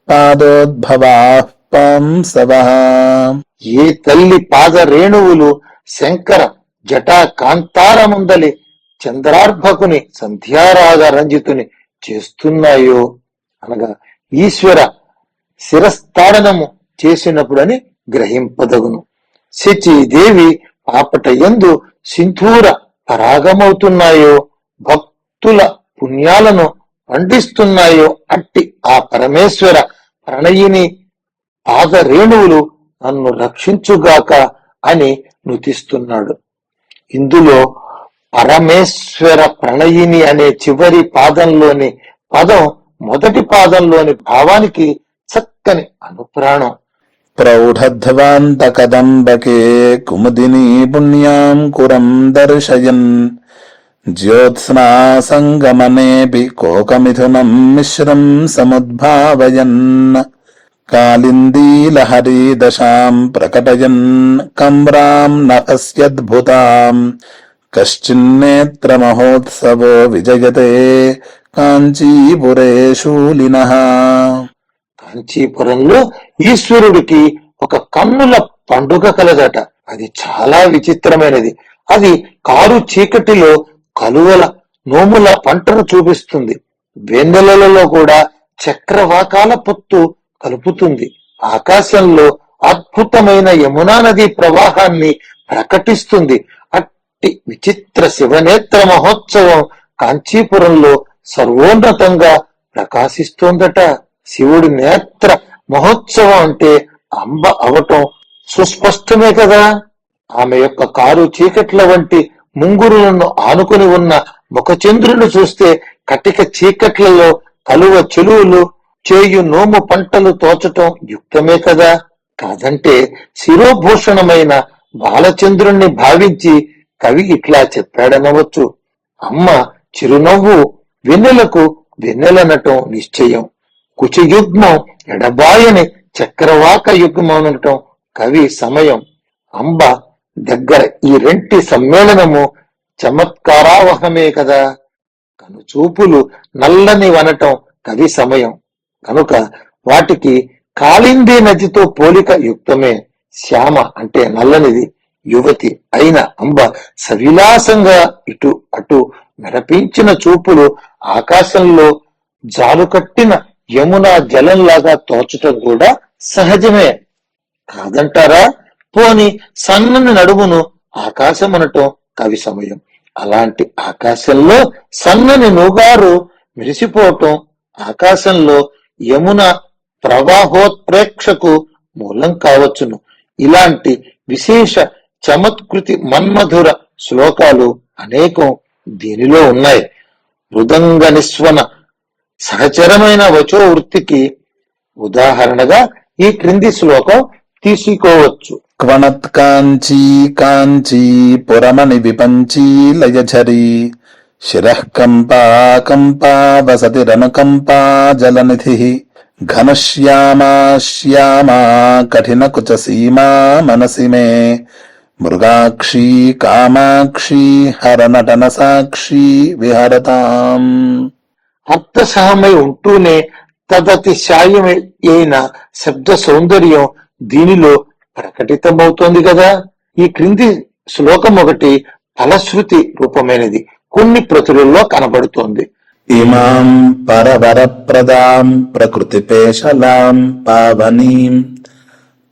S3: పాదోద్భవాః పాంసవః.
S1: ఏ తల్లి పాద రేణువులు శంకర జటా కాంతారముందలి చంద్రార్భకుని సంధ్యారాగ రంజితుని చేస్తున్నాయో అనగా ఈశ్వర శిరస్థాడనము చేసినప్పుడని గ్రహింపదగును. శచీదేవి పాపట యందు సింధూర పరాగమవుతున్నాయో, భక్తుల పుణ్యాలను పండిస్తున్నాయో అట్టి ఆ పరమేశ్వర ప్రణయిని పాద రేణువులు నన్ను రక్షించుగాక అని నుతిస్తున్నాడు. ఇందులో పరమేశ్వర ప్రణయిని అనే చివరి పాదంలోని పదం మొదటి పాదంలోని భావానికి చక్కని అనుప్రాణం.
S3: ప్రౌఢధ్వాంత కదంబకే కుముదినీ పుణ్యాం కురం దర్శయన్ జ్యోత్స్నా సంగమనేపి కోకమిథునం మిశ్రం సముద్భావయన్ కాళిందీలహరీ దశాం ప్రకటయన్ కమ్రాం నభస్యద్భుతాం కశ్చిన్నేత్ర మహోత్సవో విజయతే కాంచీపురే శూలినః.
S1: కాంచీపురంలో ఈశ్వరుడికి ఒక కన్నుల పండుగ కలదట. అది చాలా విచిత్రమైనది. అది కారు చీకటిలో కలువల నోముల పంటను చూపిస్తుంది. వెన్నెలలో కూడా చక్రవాకాల పొత్తు కలుపుతుంది. ఆకాశంలో అద్భుతమైన యమునా నది ప్రవాహాన్ని ప్రకటిస్తుంది. అట్టి విచిత్ర శివనేత్ర మహోత్సవం కాంచీపురంలో సర్వోన్నతంగా ప్రకాశిస్తోందట. శివుడి నేత్ర మహోత్సవం అంటే అంబ అవటం సుస్పష్టమే కదా. ఆమె యొక్క కారు చీకట్ల వంటి ముంగురులను ఆనుకుని ఉన్న ముఖచంద్రుని చూస్తే కటిక చీకట్లలో కలువ చెలువులు చేయు నోము పంటలు తోచటం యుక్తమే కదా. కాదంటే శిరోభూషణమైన బాలచంద్రుణ్ణి భావించి కవి ఇట్లా చెప్పాడనవచ్చు. అమ్మ చిరునవ్వు వెన్నెలకు వెన్నెలనటం నిశ్చయం. కుచయుగ్మం ఎడబాయని చక్రవాక యుగ్మనటం కవి సమయం. అంబ దగ్గర ఈ రెంటి సమ్మేళనము చమత్కారావహమే కదా. కనుచూపులు నల్లని వనటం కవి సమయం కనుక వాటికి కాళింది నదితో పోలిక యుక్తమే. శ్యామ అంటే నల్లనిది, యువతి అయిన అంబ సవిలాసంగా ఇటు అటు మెరపించిన చూపులు ఆకాశంలో జాలుకట్టిన యమునా జలంలాగా తోచటం కూడా సహజమే కాదంటారా. పోని సన్నని నడుమును ఆకాశమనటం కవి సమయం. అలాంటి ఆకాశంలో సన్నని నూగారు మెరిసిపోవటం ఆకాశంలో యమున ప్రవాహోత్ప్రేక్షకు మూలం కావచ్చును. ఇలాంటి విశేష చమత్కృతి మన్మధుర శ్లోకాలు అనేకం దీనిలో ఉన్నాయి. మృదంగ నిస్వన సహచరమైన వచో వృత్తికి ఉదాహరణగా ఈ క్రింది శ్లోకం తీసుకోవచ్చు.
S3: క్వణత్ కాంచీ కాంచీ పురమణి విపంచీ లయఝరీ శిరః కంపా కంపా వసతిరనుకంపా జలనిధి ఘనశ్యామా శ్యామా కఠిన కుచ సీమా మనసి మే మృగాక్షీ కామాక్షీ హరనటన సాక్షి విహరతాం.
S1: అర్థసహమై ఉంటూనే తదతిశాయమైన శబ్ద సౌందర్యం దీనిలో ప్రకటితమవుతోంది కదా. ఈ క్రింది శ్లోకం ఒకటి ఫలశ్రుతి రూపమైనది, కొన్ని ప్రతులలో కనబడుతోంది.
S3: ఇమాం పరవరప్రదాం ప్రకృతిపేశలాం పావనీం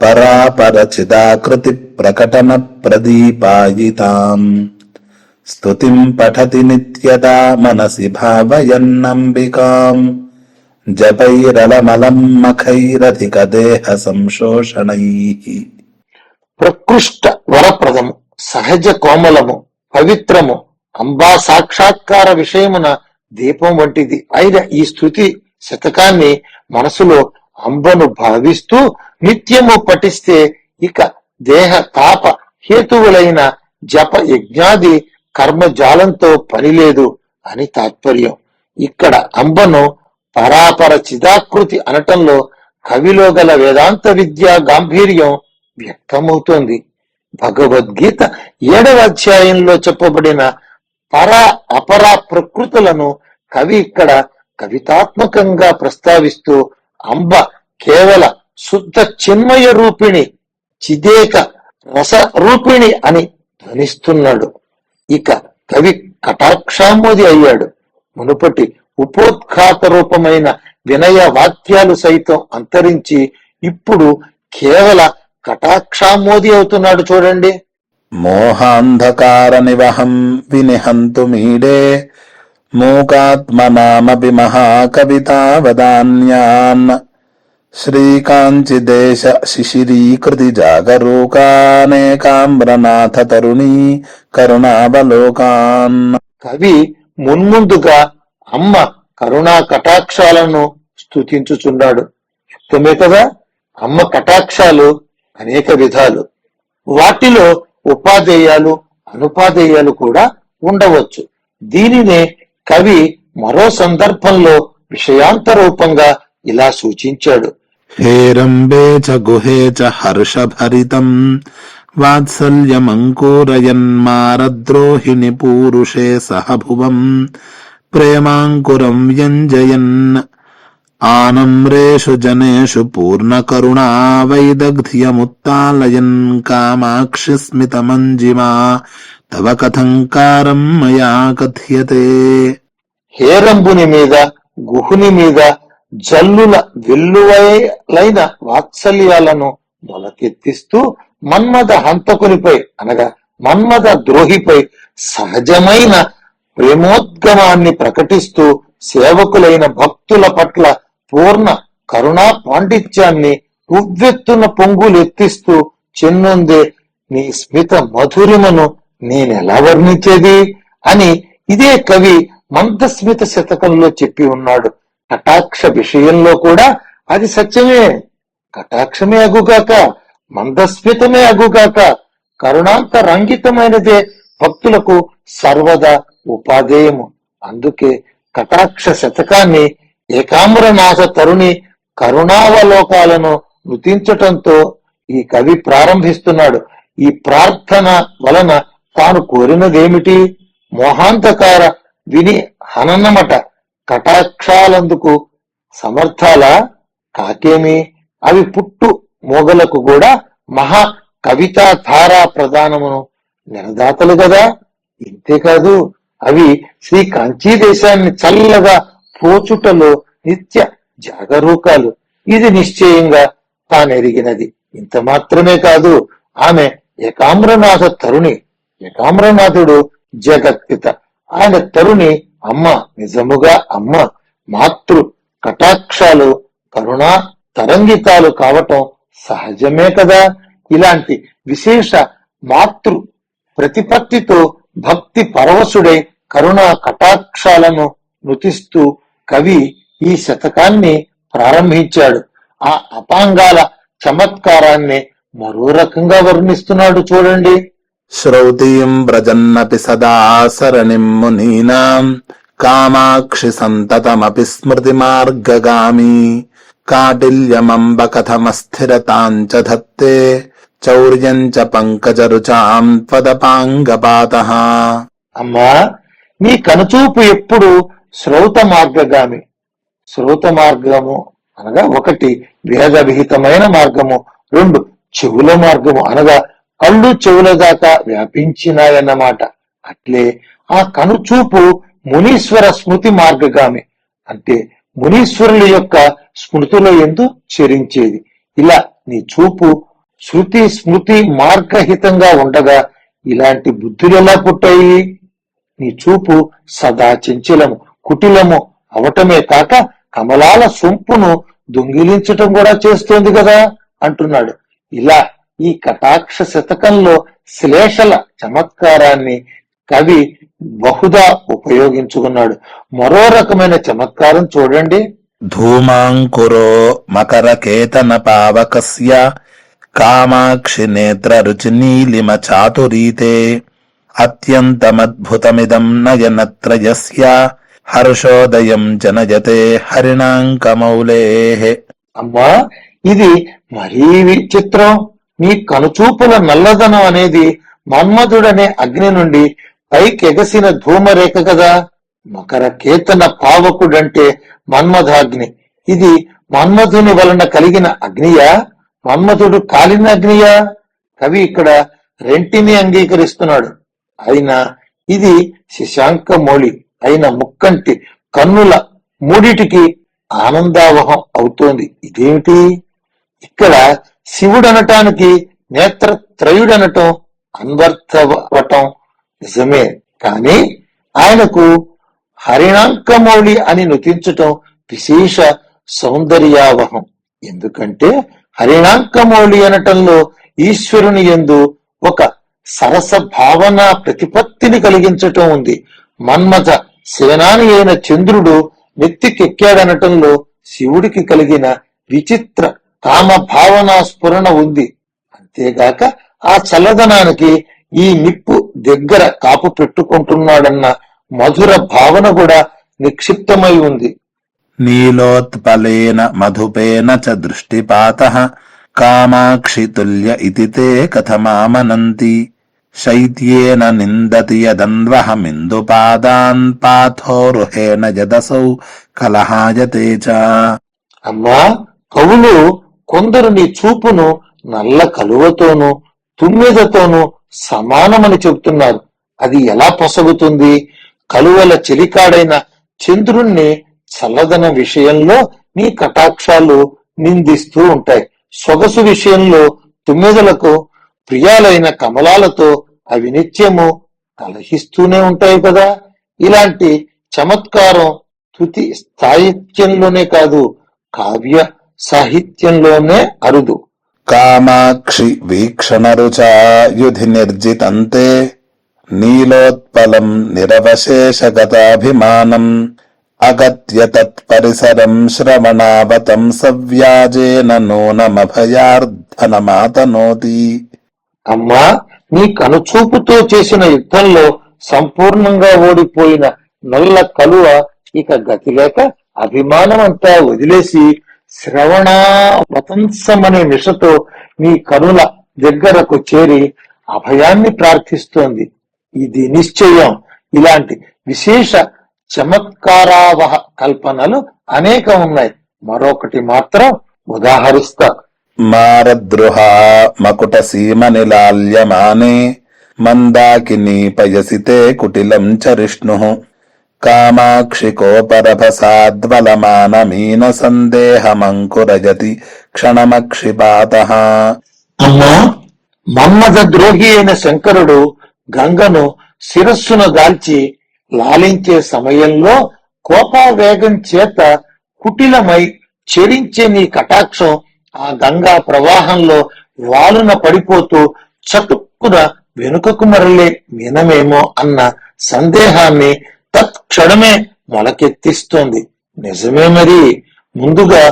S3: పరాపరచిదాకృతి ప్రకటన ప్రదీపాయితాం స్తుతిం పఠతి నిత్యదా మనసి భావయన్నంబికాం జపైరలమలం మఖైరధిక దేహ సంశోషణైః.
S1: ప్రకృష్ట వరప్రదము, సహజ కోమలము, పవిత్రము, అంబా సాక్షాత్కార విషయమున దీపం వంటిది అయిన ఈ స్తుతి శతకాన్ని మనసులో అంబను భావిస్తూ నిత్యము పఠిస్తే ఇక దేహ తాప హేతువులైన జప యజ్ఞాది కర్మజాలంతో పనిలేదు అని తాత్పర్యం. ఇక్కడ అంబను పరాపర చిదాకృతి అనటంలో కవిలో గల వేదాంత విద్యా గాంభీర్యం వ్యక్తమవుతోంది. భగవద్గీత 7వ అధ్యాయంలో చెప్పబడిన పరా అపరా ప్రకృతులను కవి ఇక్కడ కవితాత్మకంగా ప్రస్తావిస్తూ అంబ కేవల శుద్ధ చిన్మయ రూపిణి, చిదేక రస రూపిణి అని ధ్వనిస్తున్నాడు. ఇక కవి కటాక్షామోది అయ్యాడు. మునుపటి ఉపోద్ఘాత రూపమైన వినయ వాక్యాలు సైతం అంతరించి ఇప్పుడు కేవల కటాక్షామోది అవుతున్నాడు చూడండి.
S3: మోహాంధకార నివహం వినిహంతు మీడే మూకాత్మనామపి మహాకవితా వదాన్యాన్ శ్రీకాంచిదేశ శిశిరీకృతి జాగరూకానేకాంబ్రనాథ తరుణీ కరుణావలోకాన్.
S1: కవి మున్ముందుగా అమ్మ కరుణా కటాక్షాలను స్తుతించుచున్నాడు. యుక్తమే కదా. అమ్మ కటాక్షాలు అనేక విధాలు, వాటిలో ఉపాధేయాలు అనుపాధేయాలు కూడా ఉండవచ్చు. దీనినే కవి మరో సందర్భంలో విషయాంతరూపంగా ఇలా సూచించాడు.
S3: హేరంబే చ గుహే చ హర్షభరితం వాత్సల్యమంకూరయన్మారద్రోహిణి పూరుషే సహ భువం ప్రేమాంకురం వ్యంజయన్ ఆనమ్రేషు జనేషు పూర్ణకరుణా వైదగ్ధ్యముత్తాలయన్ కామాక్షి స్మితమంజిమా తవ కథంకారం మయా కథ్యతే.
S1: హేరంబుని మీద గుహుని మీద జల్లుల వెల్లువలైన వాత్సల్యాలను మొలకెత్తిస్తూ మన్మథ హంతకునిపై అనగా మన్మథ ద్రోహిపై సహజమైన ప్రేమోద్గమాన్ని ప్రకటిస్తూ సేవకులైన భక్తుల పట్ల పూర్ణ కరుణా పాండిత్యాన్ని ఉవ్వెత్తున పొంగులెత్తిస్తూ చెన్నుందే నీ స్మిత మధురిమను నేనెలా వర్ణించేది అని ఇదే కవి మందస్మిత శతకంలో చెప్పి ఉన్నాడు. కటాక్ష విషయంలో కూడా అది సత్యమే. కటాక్షమే అగుగాక, మందస్మితమే అగుగాక, కరుణాంత రంగితమైనదే భక్తులకు సర్వదా ఉపాధేయము. అందుకే కటాక్ష శతకాన్ని ఏకాంబరనాథ తరుణి కరుణావలోకాలను నృతించటంతో ఈ కవి ప్రారంభిస్తున్నాడు. ఈ ప్రార్థన వలన తాను కోరినదేమిటి? మోహాంతకార విని హననమట. కటాక్షాలందుకు సమర్థాల కాకేమి, అవి పుట్టు మోగలకు కూడా మహా కవితా ధారా ప్రదానమును నిర్దాతలు కదా. ఇంతేకాదు అవి శ్రీ కాంచీ దేశాన్ని చల్లగా పోచుటలో నిత్య జాగరూకాలు. ఇది నిశ్చయంగా తానెరిగినది. ఇంత మాత్రమే కాదు, ఆమె ఏకాంబ్రనాథ తరుణి. ఏకామ్రనాథుడు జగత్పిత. ఆయన తరుణి అమ్మ. నిజముగా అమ్మ మాతృ కటాక్షాలు కరుణా తరంగితాలు కావటం సహజమే కదా. ఇలాంటి విశేష మాతృ ప్రతిపత్తితో భక్తి పరవశుడై కరుణా కటాక్షాలను నుతిస్తూ కవి ఈ శతకాన్ని ప్రారంభించాడు. ఆ అపాంగాల చమత్కారాన్ని మరో రకంగా వర్ణిస్తున్నాడు చూడండి.
S3: శ్రౌతీం వ్రజన్నపి సదా సరణిం మునీనాం కామాక్షి సంతతమపి స్మృతి మార్గగామి కాటిల్యమంబ కథమస్థిరతాంచ ధత్తే చౌర్యం చ పంకజరుచాం త్వదపాంగపాతః.
S1: అమ్మా, నీ కనుచూపు ఎప్పుడు శ్రౌత మార్గగామి. శ్రౌత మార్గము అనగా ఒకటి వేద విహితమైన మార్గము, రెండు చెవుల మార్గము అనగా కళ్ళు చెవుల దాకా వ్యాపించినాయన్నమాట. అట్లే ఆ కనుచూపు మునీశ్వర స్మృతి మార్గగామి, అంటే మునీశ్వరుల యొక్క స్మృతిలో ఎందు చరించేది. ఇలా నీ చూపు శృతి స్మృతి మార్గహితంగా ఉండగా ఇలాంటి బుద్ధులు ఎలా పుట్టాయి? నీ చూపు సదా చంచలము కుటిలము అవటమే కాక కమలాల సొంపును దొంగిలించటం కూడా చేస్తోంది కదా అంటున్నాడు. ఇలా ఈ కటాక్ష శతకంలో శ్లేషల చమత్కారాన్ని కవి బహుదా ఉపయోగించుకున్నాడు. మరో రకమైన చమత్కారం చూడండి.
S3: ధూమాంకురో మకరకేతన పావకస్య కామాక్షి నేత్ర రుచి నీలిమ చాతురీతే అత్యంతమద్భుతమిదం నయనత్రయస్య హర్షోదయం జనజతే హరిణాంకమౌలేః.
S1: అమ్మా, ఇది మరీ విచిత్రం. నీ కనుచూపుల నల్లదనం అనేది మన్మధుడనే అగ్ని నుండి పైకెగసిన ధూమరేఖ కదా. మకర కేతన పావకుడంటే మన్మథాగ్ని. ఇది మన్మధుని వలన కలిగిన అగ్నియా, మన్మధుడు కాలిన అగ్నియా? కవి ఇక్కడ రెంటిని అంగీకరిస్తున్నాడు. అయినా ఇది శశాంకమౌళి అయిన ముక్కంటి కన్నుల మూడిటికి ఆనందావహం అవుతోంది. ఇదేమిటి? ఇక్కడ శివుడనటానికి నేత్రత్రయుడనటం అన్వర్థవటం నిజమే, కాని ఆయనకు హరిణాంకమౌళి అని నుతించటం విశేష సౌందర్యావహం. ఎందుకంటే హరిణాంకమౌళి అనటంలో ఈశ్వరుని యందు ఒక సరస భావన ప్రతిపత్తిని కలిగించటం ఉంది. మన్మథ సేనాని అయిన చంద్రుడు నెత్తికెక్కాడనటంలో శివుడికి కలిగిన విచిత్ర కామ భావన స్ఫురణ ఉంది. అంతేగాక ఆ చల్లదనానికి ఈ నిప్పు దగ్గర కాపు పెట్టుకుంటున్నాడన్న మధుర భావన కూడా నిక్షిప్తమై ఉంది.
S3: నీలోత్పలేన మధుపేన చ దృష్టిపాతః కామాక్షి తుల్య ఇతి తే కథమామనంతి శైత్యేన నిందతి యదన్వహమిందుపాదాన్ పాథోరుహేణ యదసౌ కలహాయతే చ.
S1: అమ్మా, కవులు కొందరు నీ చూపును నల్ల కలువతోనూ తుమ్మెదతోనూ సమానమని చెబుతున్నారు. అది ఎలా పొసగుతుంది? కలువల చెలికాడైన చంద్రుణ్ణి చల్లదన విషయంలో నీ కటాక్షాలు నిందిస్తూ ఉంటాయి. సొగసు విషయంలో తుమ్మెదలకు ప్రియాలైన కమలాలతో అవి నిత్యము కలహిస్తూనే ఉంటాయి కదా. ఇలాంటి చమత్కారం తుతి సాహిత్యంలోనే కాదు, కావ్య సాహిత్యంలోనే అరుదు.
S3: కామాక్షి వీక్షణ రుచా యుధి నిర్జితంతే నీలోత్పలం నిరవశేషగతాభిమానం అగత్య తత్పరిసరం శ్రవణావతం సవ్యాజేన నూనమభయార్ధనమాతనోతి.
S1: అమ్మా, నీ కనుచూపుతో చేసిన యుద్ధంలో సంపూర్ణంగా ఓడిపోయిన నల్ల కలువ ఇక గతి లేక అభిమానమంతా వదిలేసి శ్రవణావతంసమనే నిషతో నీ కనుల దగ్గరకు చేరి అభయాన్ని ప్రార్థిస్తోంది. ఇది నిశ్చయం. ఇలాంటి విశేష చమత్కారావహ కల్పనలు అనేకం ఉన్నాయి. మరొకటి మాత్రం ఉదాహరిస్తా.
S3: మారద్రుహా మకుట సీమ నిలాల్యమానే మందాకినీ పయసితే కుటిలం చరిష్ణుః కామాక్షి కోపరభసాద్వలమానమీన సందేహమంకురజతి క్షణమక్షిపాతః.
S1: అమ్మా, మన్మథ ద్రోహి అయిన శంకరుడు గంగను శిరస్సును దాల్చి లాలించే సమయంలో కోపావేగం చేత కుటిలమై చెరించే నీ కటాక్షం ఆ గంగా ప్రవాహంలో వాలున పడిపోతూ చటుక్కున వెనుకకు మరలే మీనమేమో అన్న సందేహాన్ని తత్క్షణమే మొలకెత్తిస్తోంది. నిజమే మరి. ముందుగా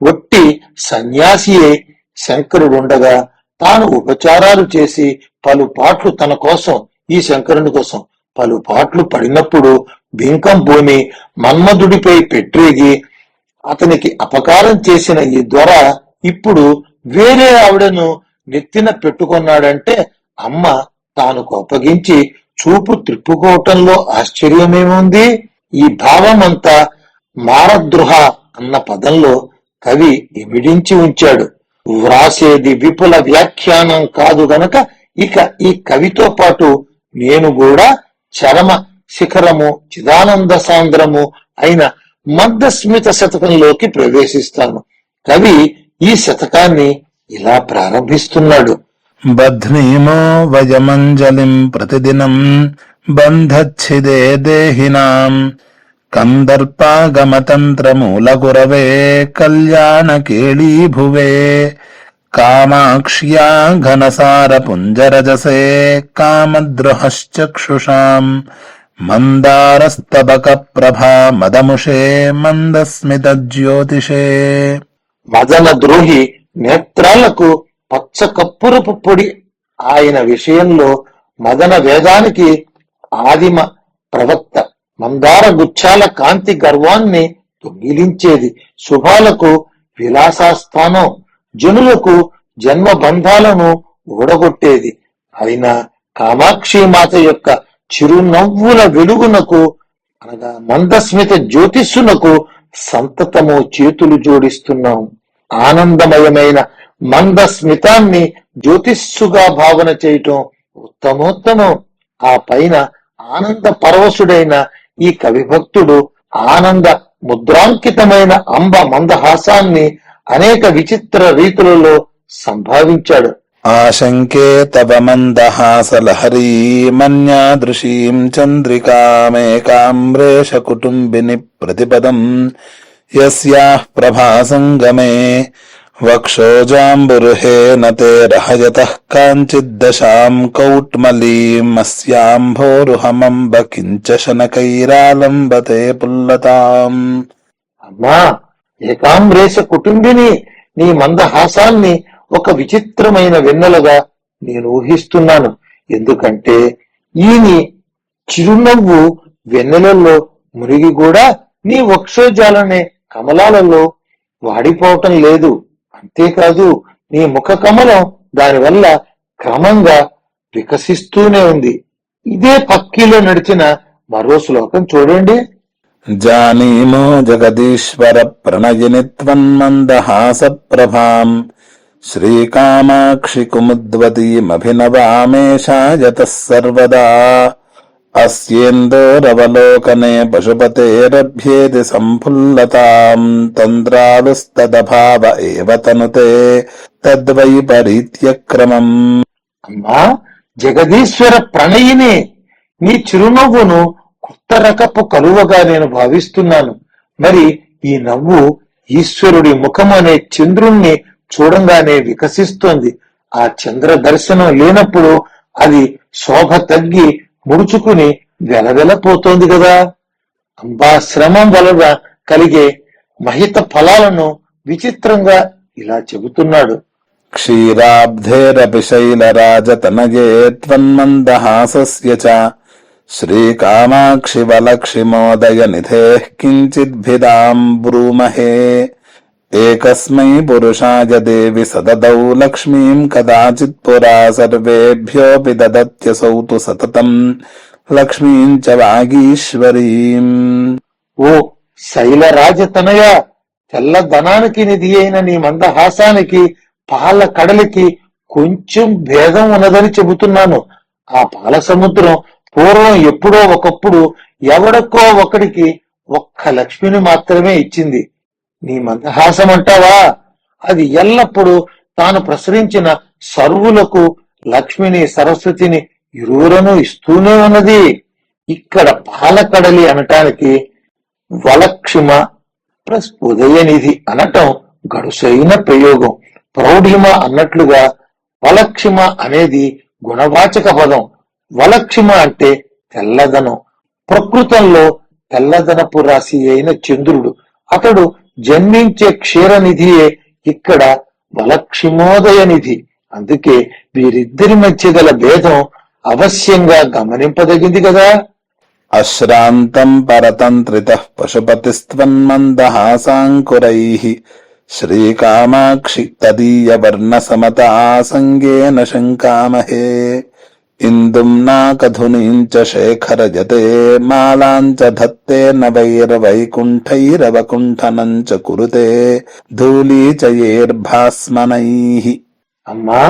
S1: ఒట్టి సన్యాసియే శంకరుడుండగా తాను ఉపచారాలు చేసి పలుపాట్లు తన కోసం, ఈ శంకరుని కోసం పలుపాట్లు పడినప్పుడు బింకం పూని మన్మధుడిపై పెట్టేగి అతనికి అపకారం చేసిన ఈ దొర ఇప్పుడు వేరే ఆవిడను నెత్తిన పెట్టుకున్నాడంటే అమ్మ తాను కోపగించి చూపు త్రిప్పుకోవటంలో ఆశ్చర్యమేముంది? ఈ భావమంతా మారద్రుహ అన్న పదంలో కవి ఇమిడించి ఉంచాడు. వ్రాసేది విపుల వ్యాఖ్యానం కాదు గనక ఇక ఈ కవితో పాటు నేను కూడా చరమ శిఖరము చిదానంద సాంద్రము అయిన మందస్మిత శతకంలోకి ప్రవేశిస్తాను. కవి ఈ శతకాన్ని ఇలా ప్రారంభిస్తున్నాడు.
S3: బధ్నీమో వయమంజలిం ప్రతిదినం బంధచ్ఛిదే దేహినాం కందర్పాగమతంత్రమూలగురవే కళ్యాణకేళీభువే కామాక్ష్యా ఘనసారపుంజరజసే కామద్రుహశ్చక్షుషాం మందారస్తబక ప్రభా మదముషే మందస్మిత జ్యోతిషే.
S1: మదన ద్రోహి నేత్రాలకు పచ్చ కప్పురపు పొడి ఆయన విషయంలో మదన వేదానికి ఆదిమ ప్రవక్త మందార గుచ్చాల కాంతి గర్వాన్ని దొంగిలించేది, శుభాలకు విలాసాస్థానం, జనులకు జన్మ బంధాలను ఊడగొట్టేది అయిన కామాక్షి మాత యొక్క చిరునవ్వుల వెలుగునకు అనగా మందస్మిత జ్యోతిస్సునకు సంతతము చేతులు జోడిస్తున్నాం. ఆనందమయమైన మందస్మితాన్ని జ్యోతిస్సుగా భావన చేయటం ఉత్తమోత్తమం. ఆ పైన ఆనంద పరవశుడైన ఈ కవిభక్తుడు ఆనంద ముద్రాంకితమైన అంబ మందహాసాన్ని అనేక విచిత్ర రీతులలో సంభావించాడు.
S3: ఆశంకే తవ మందహాసలహరీ మన్యాదృశీం చంద్రికామేకామ్రేష కుటుంబిని ప్రతిపదం యస్యాః ప్రభాసంగమే వక్షోజాంబురుహేన తే రహయతః కాంచిద్దశాం కౌట్మలీం అస్యాంభోరుహమంబ కించ శనకైరాలంబతే పుల్లతాం.
S1: అమ్మా, ఏకాంబ్రేష కుటుంబిని నీ మందహాసాన్ని ఒక విచిత్రమైన వెన్నెలగా నేను ఊహిస్తున్నాను. ఎందుకంటే ఈని చిరునవ్వు వెన్నెలలో మునిగి కూడా నీ వక్షోజాలనే కమలాలలో వాడిపోవటం లేదు. అంతేకాదు, నీ ముఖ కమలం దానివల్ల క్రమంగా వికసిస్తూనే ఉంది. ఇదే పక్కీలో నడిచిన మరో శ్లోకం చూడండి.
S3: జానీమో జగదీశ్వర ప్రణయిని త్వన్మందహాస ప్రభాం శ్రీకామాక్షి కుముద్వతీమభినవామేషాయతః సర్వదా అస్యేందోరవలోకనే పశుపతేరభ్యేతి సంఫుల్లతాం తంద్రాలుస్తదభావ ఏవ తనుతే తద్వైపరీత్యక్రమం.
S1: అమ్మా, జగదీశ్వర ప్రణయిని నీ చిరునవ్వును కొత్త రకపు కలువగా నేను భావిస్తున్నాను. మరి ఈ నవ్వు ఈశ్వరుడి ముఖం అనే చంద్రుణ్ణి చూడంగానే వికసిస్తోంది. ఆ చంద్ర దర్శనం లేనప్పుడు అది శోభ తగ్గి ముడుచుకుని వెలవెలపోతోంది కదా. అంబాశ్రమం వలన కలిగే మహిత ఫలాలను విచిత్రంగా ఇలా చెబుతున్నాడు.
S3: క్షీరాబ్ధేరపి శైలరాజతనయే త్వన్మందహాసస్య చ శ్రీకామాక్షి వలక్షిమోదయ నిధేః కించిద్భిదాం బ్రూమహే ఏకస్మై పురుషాయ దేవి సదదౌ లక్ష్మీం కదాచిత్ పురా సర్వేభ్యోపి దదత్యసౌ తు సతతం లక్ష్మీం చ వాగీశ్వరీం.
S1: ఓ శైలరాజతనయ, తెల్లదనానికి నిధి అయిన నీ మందహాసానికి పాల కడలికి కొంచెం భేదం ఉన్నదని చెబుతున్నాను. ఆ పాల సముద్రం పూర్వం ఎప్పుడో ఒకప్పుడు ఎవడకో ఒకడికి ఒక్క లక్ష్మిని మాత్రమే ఇచ్చింది. నీ మందహాసం అంటావా? అది ఎల్లప్పుడూ తాను ప్రసరించిన సర్వులకు లక్ష్మిని సరస్వతిని ఇరువురను ఇస్తూనే ఉన్నది. ఇక్కడ పాలకడలి అనటానికి వలక్షిమ ప్లస్ ఉదయనిధి అనటం గడుసైన ప్రయోగం. ప్రౌఢిమ అన్నట్లుగా వలక్షిమ అనేది గుణవాచక పదం. వలక్షిమ అంటే తెల్లదనం. ప్రకృతంలో తెల్లదనపు రాశి అయిన చంద్రుడు, అతడు జన్మించే క్షీరనిధియే ఇక్కడ వలక్షిమోదయ నిధి. అందుకే వీరిద్దరి మధ్య గల భేదం అవశ్యంగా గమనింపదగింది కదా.
S3: అశ్రాంతం పరతంత్రితః పశుపతిస్త్వన్మందహాసాంకురైః శ్రీకామాక్షి తదీయ వర్ణ సమతాసంగేన శంకామహే ఇందుం నాకధునీం చ శేఖరజతే మాలాం చ ధత్తేన వైర్వైకుంఠైరవకుంఠనం చ కురుతే ధూళీచయేర్భాస్మనైః.
S1: అమ్మా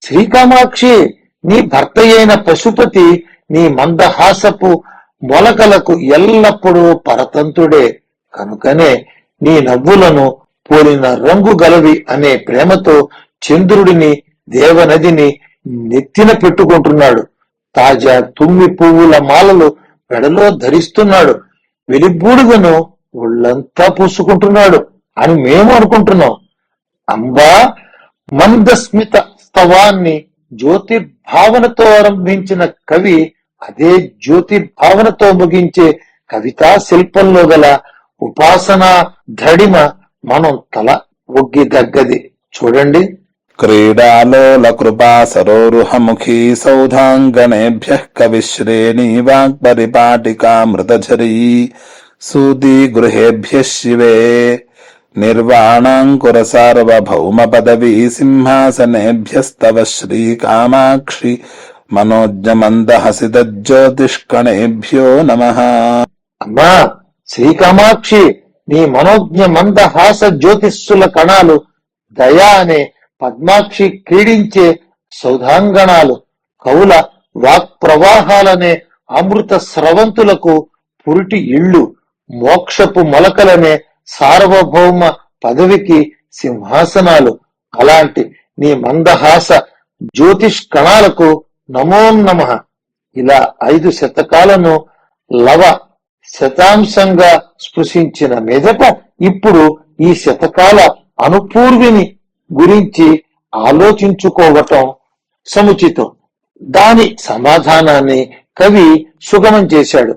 S1: శ్రీకామాక్షి, నీ భర్త అయిన పశుపతి నీ మందహాసపు మొలకలకు ఎల్లప్పుడూ పరతంతుడే. కనుకనే నీ నవ్వులను పోలిన రంగు గలవి అనే ప్రేమతో చంద్రుడిని, దేవనదిని నెత్తిన పెట్టుకుంటున్నాడు. తాజా తుమ్మి పువ్వుల మాలలు మెడలో ధరిస్తున్నాడు. వెలిబూడిదను ఒళ్ళంతా పూసుకుంటున్నాడు అని మేము అనుకుంటున్నాం. అంబా మందస్మిత స్తవాన్ని జ్యోతిర్భావనతో ఆరంభించిన కవి అదే జ్యోతిర్భావనతో ముగించే కవితా శిల్పంలో గల ఉపాసనా ధడిమ మనం తల ఒగ్గి దగ్గది. చూడండి.
S3: క్రీడాలోల కృపా సరోరుహముఖీ సౌధాంగణేభ్యః కవిశ్రేణీ వాగ్పరిపాటికామృతఝరీ సూదీ గృహేభ్యః శివే నిర్వాణాంకుర సార్వభౌమ పదవీ సింహాసనేభ్యస్తవ శ్రీకామాక్షి మనోజ్ఞమందహసిత జ్యోతిష్కణేభ్యో నమః.
S1: అమ్మా శ్రీకామాక్షి, నీ మనోజ్ఞ మందహాస జ్యోతిస్సుల కణాలు, దయా అనే పద్మాక్షి క్రీడించే సౌధాంగణాలు, కవుల వాక్ ప్రవాహాలనే అమృత స్రవంతులకు పురిటి ఇళ్ళు, మోక్షపు మొలకలనే సార్వభౌమ పదవికి సింహాసనాలు. అలాంటి నీ మందహాస జ్యోతిష్ కణాలకు నమో నమః. ఇలా 5 శతకాలను లవ శతాంశంగా స్పృశించిన మీదట ఇప్పుడు ఈ శతకాల అనుపూర్విని గురించి ఆలోచించుకోవటం సముచితం. దాని సమాధానాన్ని కవి సుగమం చేశాడు.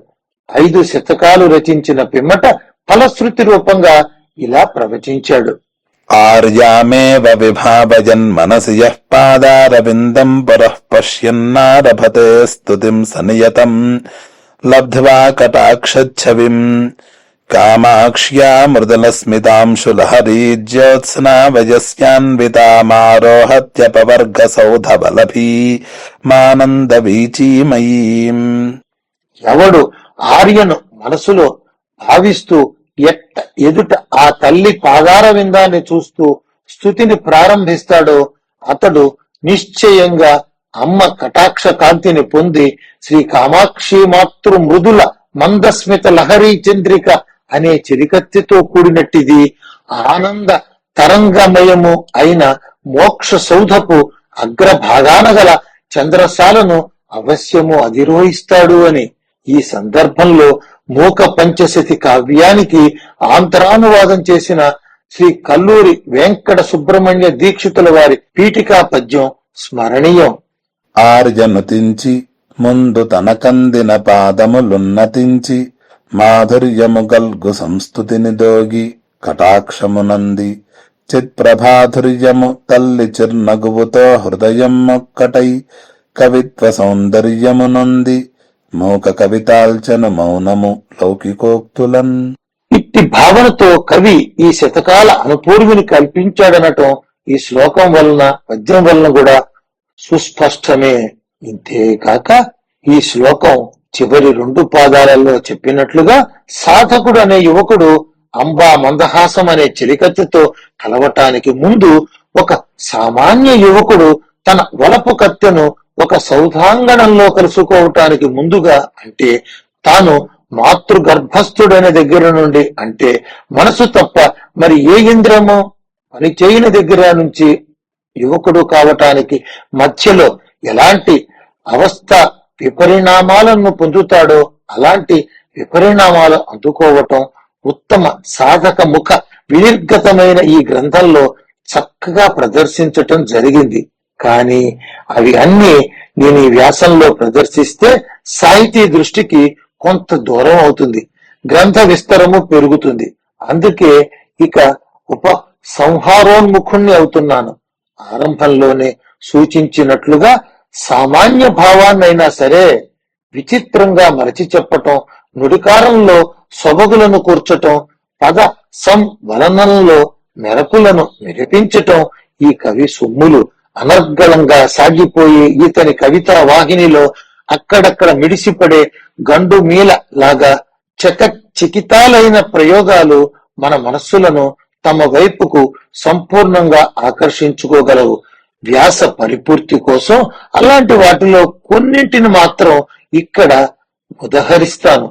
S1: 5 శతకాలు రచించిన పిమ్మట ఫలశ్రుతి రూపంగా ఇలా ప్రవచించాడు.
S3: ఆర్యామేవ విభావయన్ మనసి యః పాదారవిందం పురః పశ్యన్నారభతే స్తుతిం సనియతం లబ్ధ్వా కటాక్షఛవిం కామాక్ష్యా మృదులస్మితాంశులహరీ జ్యోత్స్నావయస్యాన్వితామారోహత్యపవర్గసౌధబలభీ మానందవీచీమయీం.
S1: ఎవడు ఆర్యను మనసులో భావిస్తూ ఎదుట ఆ తల్లి పాదార విందాన్ని చూస్తూ స్తుతిని ప్రారంభిస్తాడో అతడు నిశ్చయంగా అమ్మ కటాక్ష కాంతిని పొంది శ్రీ కామాక్షి మాతృ మృదుల మందస్మిత లహరీ చంద్రిక అనే చిరికత్తితో కూడినట్టిది ఆనంద తరంగమయము అయిన మోక్ష సౌధపు అగ్రభాగాన గల చంద్రశాలను అవశ్యము అధిరోహిస్తాడు అని. ఈ సందర్భంలో మూక పంచశతి కావ్యానికి ఆంతరానువాదం చేసిన శ్రీ కల్లూరి వెంకట సుబ్రహ్మణ్య దీక్షితుల వారి పీఠికా పద్యం స్మరణీయం.
S3: ఆర్యనుతించి ముందు తనకందిన పాదములున్నతించి మాధుర్యము గల్గు సంస్తుతిని దోగి కటాక్షమునంది చిత్ప్రభాధుర్యము తల్లి చిర్నగువుతో హృదయం మొక్కటై కవిత్వ సౌందర్యమునుంది మూక కవితాల్చను మౌనము లౌకికోక్తులన్.
S1: ఇట్టి భావనతో కవి ఈ శతకాల అనుపూర్విని కల్పించాడనటం ఈ శ్లోకం వలన పద్యం వలన కూడా సుస్పష్టమే. ఇంతేకాక ఈ శ్లోకం చివరి 2 పాదాలలో చెప్పినట్లుగా సాధకుడు అనే యువకుడు అంబా మందహాసం అనే చిలికత్తెతో కలవటానికి ముందు ఒక సామాన్య యువకుడు తన వలపు కత్తెను ఒక సౌధాంగణంలో కలుసుకోవటానికి ముందుగా, అంటే తాను మాతృగర్భస్థుడైన దగ్గర నుండి, అంటే మనసు తప్ప మరి ఏ ఇంద్రమో పని చేయని దగ్గర నుంచి యువకుడు కావటానికి మధ్యలో ఎలాంటి అవస్థ విపరిణామాలను పొందుతాడో అలాంటి విపరిణామాలు అందుకోవటం ఉత్తమ సాధక ముఖ వినిర్గతమైన ఈ గ్రంథంలో చక్కగా ప్రదర్శించటం జరిగింది. కానీ అవి అన్ని నేను ఈ వ్యాసంలో ప్రదర్శిస్తే సాహితీ దృష్టికి కొంత దూరం అవుతుంది, గ్రంథ విస్తరము పెరుగుతుంది. అందుకే ఇక సంహారోన్ముఖుణ్ణి అవుతున్నాను. ఆరంభంలోనే సూచించినట్లుగా సామాన్య భావాన్నైనా సరే విచిత్రంగా మరచి చెప్పటం, నుడికారంలో సొబగులను కూర్చటం, పద సంవలనంలో మెరపులను మెరిపించటం ఈ కవి సొమ్ములు. అనర్గళంగా సాగిపోయే ఇతని కవితా వాహినిలో అక్కడక్కడ మిడిసిపడే గండు మీల లాగా చకచికితాలైన ప్రయోగాలు మన మనస్సులను తమ వైపుకు సంపూర్ణంగా ఆకర్షించుకోగలవు. వ్యాస పరిపూర్తి కోసం అలాంటి వాటిలో కొన్నింటిని మాత్రం ఇక్కడ ఉదహరిస్తాను.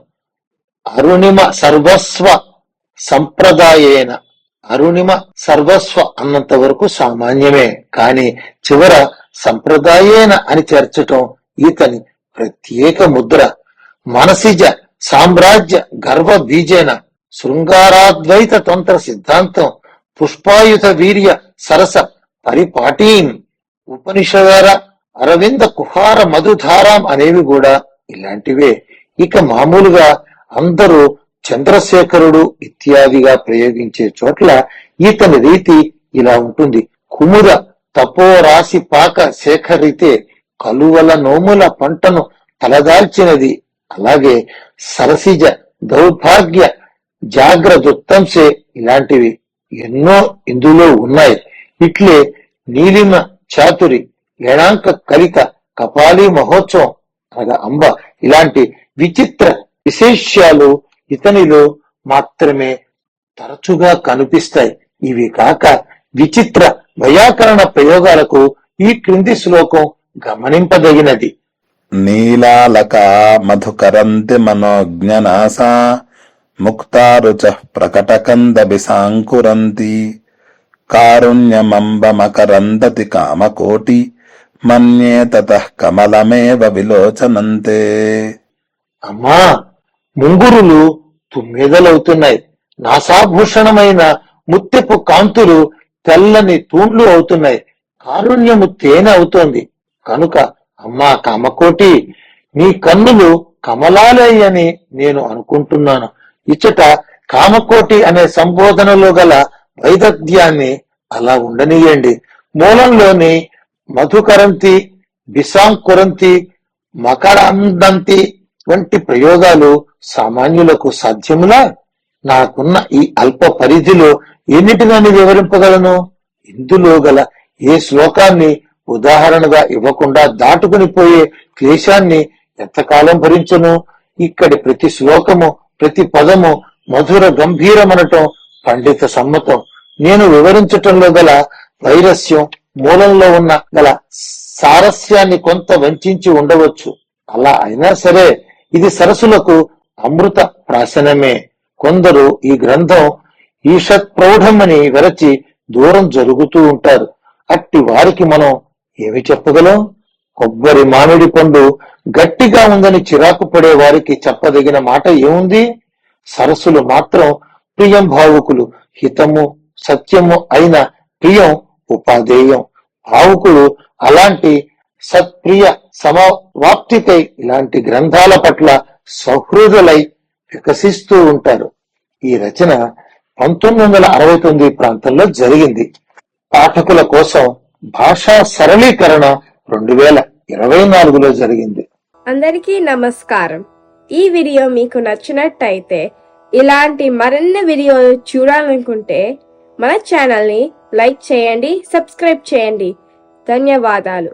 S1: అరుణిమ సర్వస్వ సంప్రదాయేన. అరుణిమ సర్వస్వ అన్నంత వరకు సామాన్యమే, కాని చివర సంప్రదాయేన అని చేర్చటం ఈతని ప్రత్యేక ముద్ర. మనసిజ సామ్రాజ్య గర్వ బీజేన శృంగారాద్వైత తంత్ర సిద్ధాంతం పుష్పాయుధ వీర్య సరస పరిపాటీన్ ఉపనిషదర అరవింద కుహార మధుధారాం అనేవి కూడా ఇలాంటివే. ఇక మామూలుగా అందరూ చంద్రశేఖరుడు ఇత్యాదిగా ప్రయోగించే చోట్ల ఈతని రీతి ఇలా ఉంటుంది. కుముద తపోరాశి పాక శేఖరితే కలువల నోముల పంటను తలదాల్చినది. అలాగే సరసిజ దౌర్భాగ్య జాగ్రదుత్తంసే ఇలాంటివి ఎన్నో ఇందులో ఉన్నాయి. ఇట్లే నీలిమ చాతురి, ఏణాంక కలిత, కపాలి మహోత్సవం అనగా అంబ ఇలాంటి విచిత్ర విశేష్యాలు ఇతనిలో మాత్రమే తరచుగా కనిపిస్తాయి. ఇవి కాక విచిత్ర వైయాకరణ ప్రయోగాలకు ఈ క్రింది శ్లోకం గమనింపదగినది.
S3: నీలాలక మధుకరంతి మనోజ్ఞనాసా ముక్తారుచ ప్రకటకందభిసాంకురంతి కారుణ్యమంబమకరందతి కామకోటి మన్యే తతః కమలమేవ విలోచనంతే.
S1: అమ్మా, ముంగురులు తుమ్మెదలవుతున్నాయి, నాసాభూషణమైన ముత్యపు కాంతులు తెల్లని తూండ్లు అవుతున్నాయి, కారుణ్యము తేనె అవుతోంది. కనుక అమ్మా కామకోటి, నీ కన్నులు కమలాలే అని నేను అనుకుంటున్నాను. ఇచ్చట కామకోటి అనే సంబోధనలో గల వైదగ్ధ్యాన్ని అలా ఉండనీయండి. మూలంలోని మధుకరంతి, బిసాంకురంతి, మకరందంతి వంటి ప్రయోగాలు సామాన్యులకు సాధ్యములా? నాకున్న ఈ అల్ప పరిధిలో ఎన్నిటినని వివరింపగలను? ఇందులో గల ఏ శ్లోకాన్ని ఉదాహరణగా ఇవ్వకుండా దాటుకుని పోయే క్లేశాన్ని ఎంతకాలం భరించను? ఇక్కడి ప్రతి శ్లోకము, ప్రతి పదము మధుర గంభీరమనటం పండిత సమ్మతం. నేను వివరించటంలో గల వైరస్యం మూలంలో ఉన్న గల సారస్యాన్ని కొంత వంచి ఉండవచ్చు. అలా అయినా సరే ఇది సరస్సులకు అమృత ప్రాశనమే. కొందరు ఈ గ్రంథం ఈషత్ ప్రౌఢమని విరచి దూరం జరుగుతూ ఉంటారు. అట్టి వారికి మనం ఏమి చెప్పగలం? కొబ్బరి మామిడి పండు గట్టిగా ఉందని చిరాకు పడే వారికి చెప్పదగిన మాట ఏముంది? సరస్సులు మాత్రం ప్రియం భావుకులు, హితము సత్యము అయిన ప్రియం ఉపాధేయం. భావుకులు అలాంటి సత్ప్రియ సమవాప్తికై ఇలాంటి గ్రంథాల పట్ల సహృదులై వికసిస్తూ ఉంటారు. ఈ రచన 1969 ప్రాంతంలో జరిగింది. పాఠకుల కోసం భాషా సరళీకరణ 2024లో జరిగింది.
S4: అందరికీ నమస్కారం. ఈ వీడియో మీకు నచ్చినట్టయితే ఇలాంటి మరిన్ని వీడియోలు చూడాలనుకుంటే మన ఛానల్ ని లైక్ చేయండి, సబ్స్క్రైబ్ చేయండి. ధన్యవాదాలు.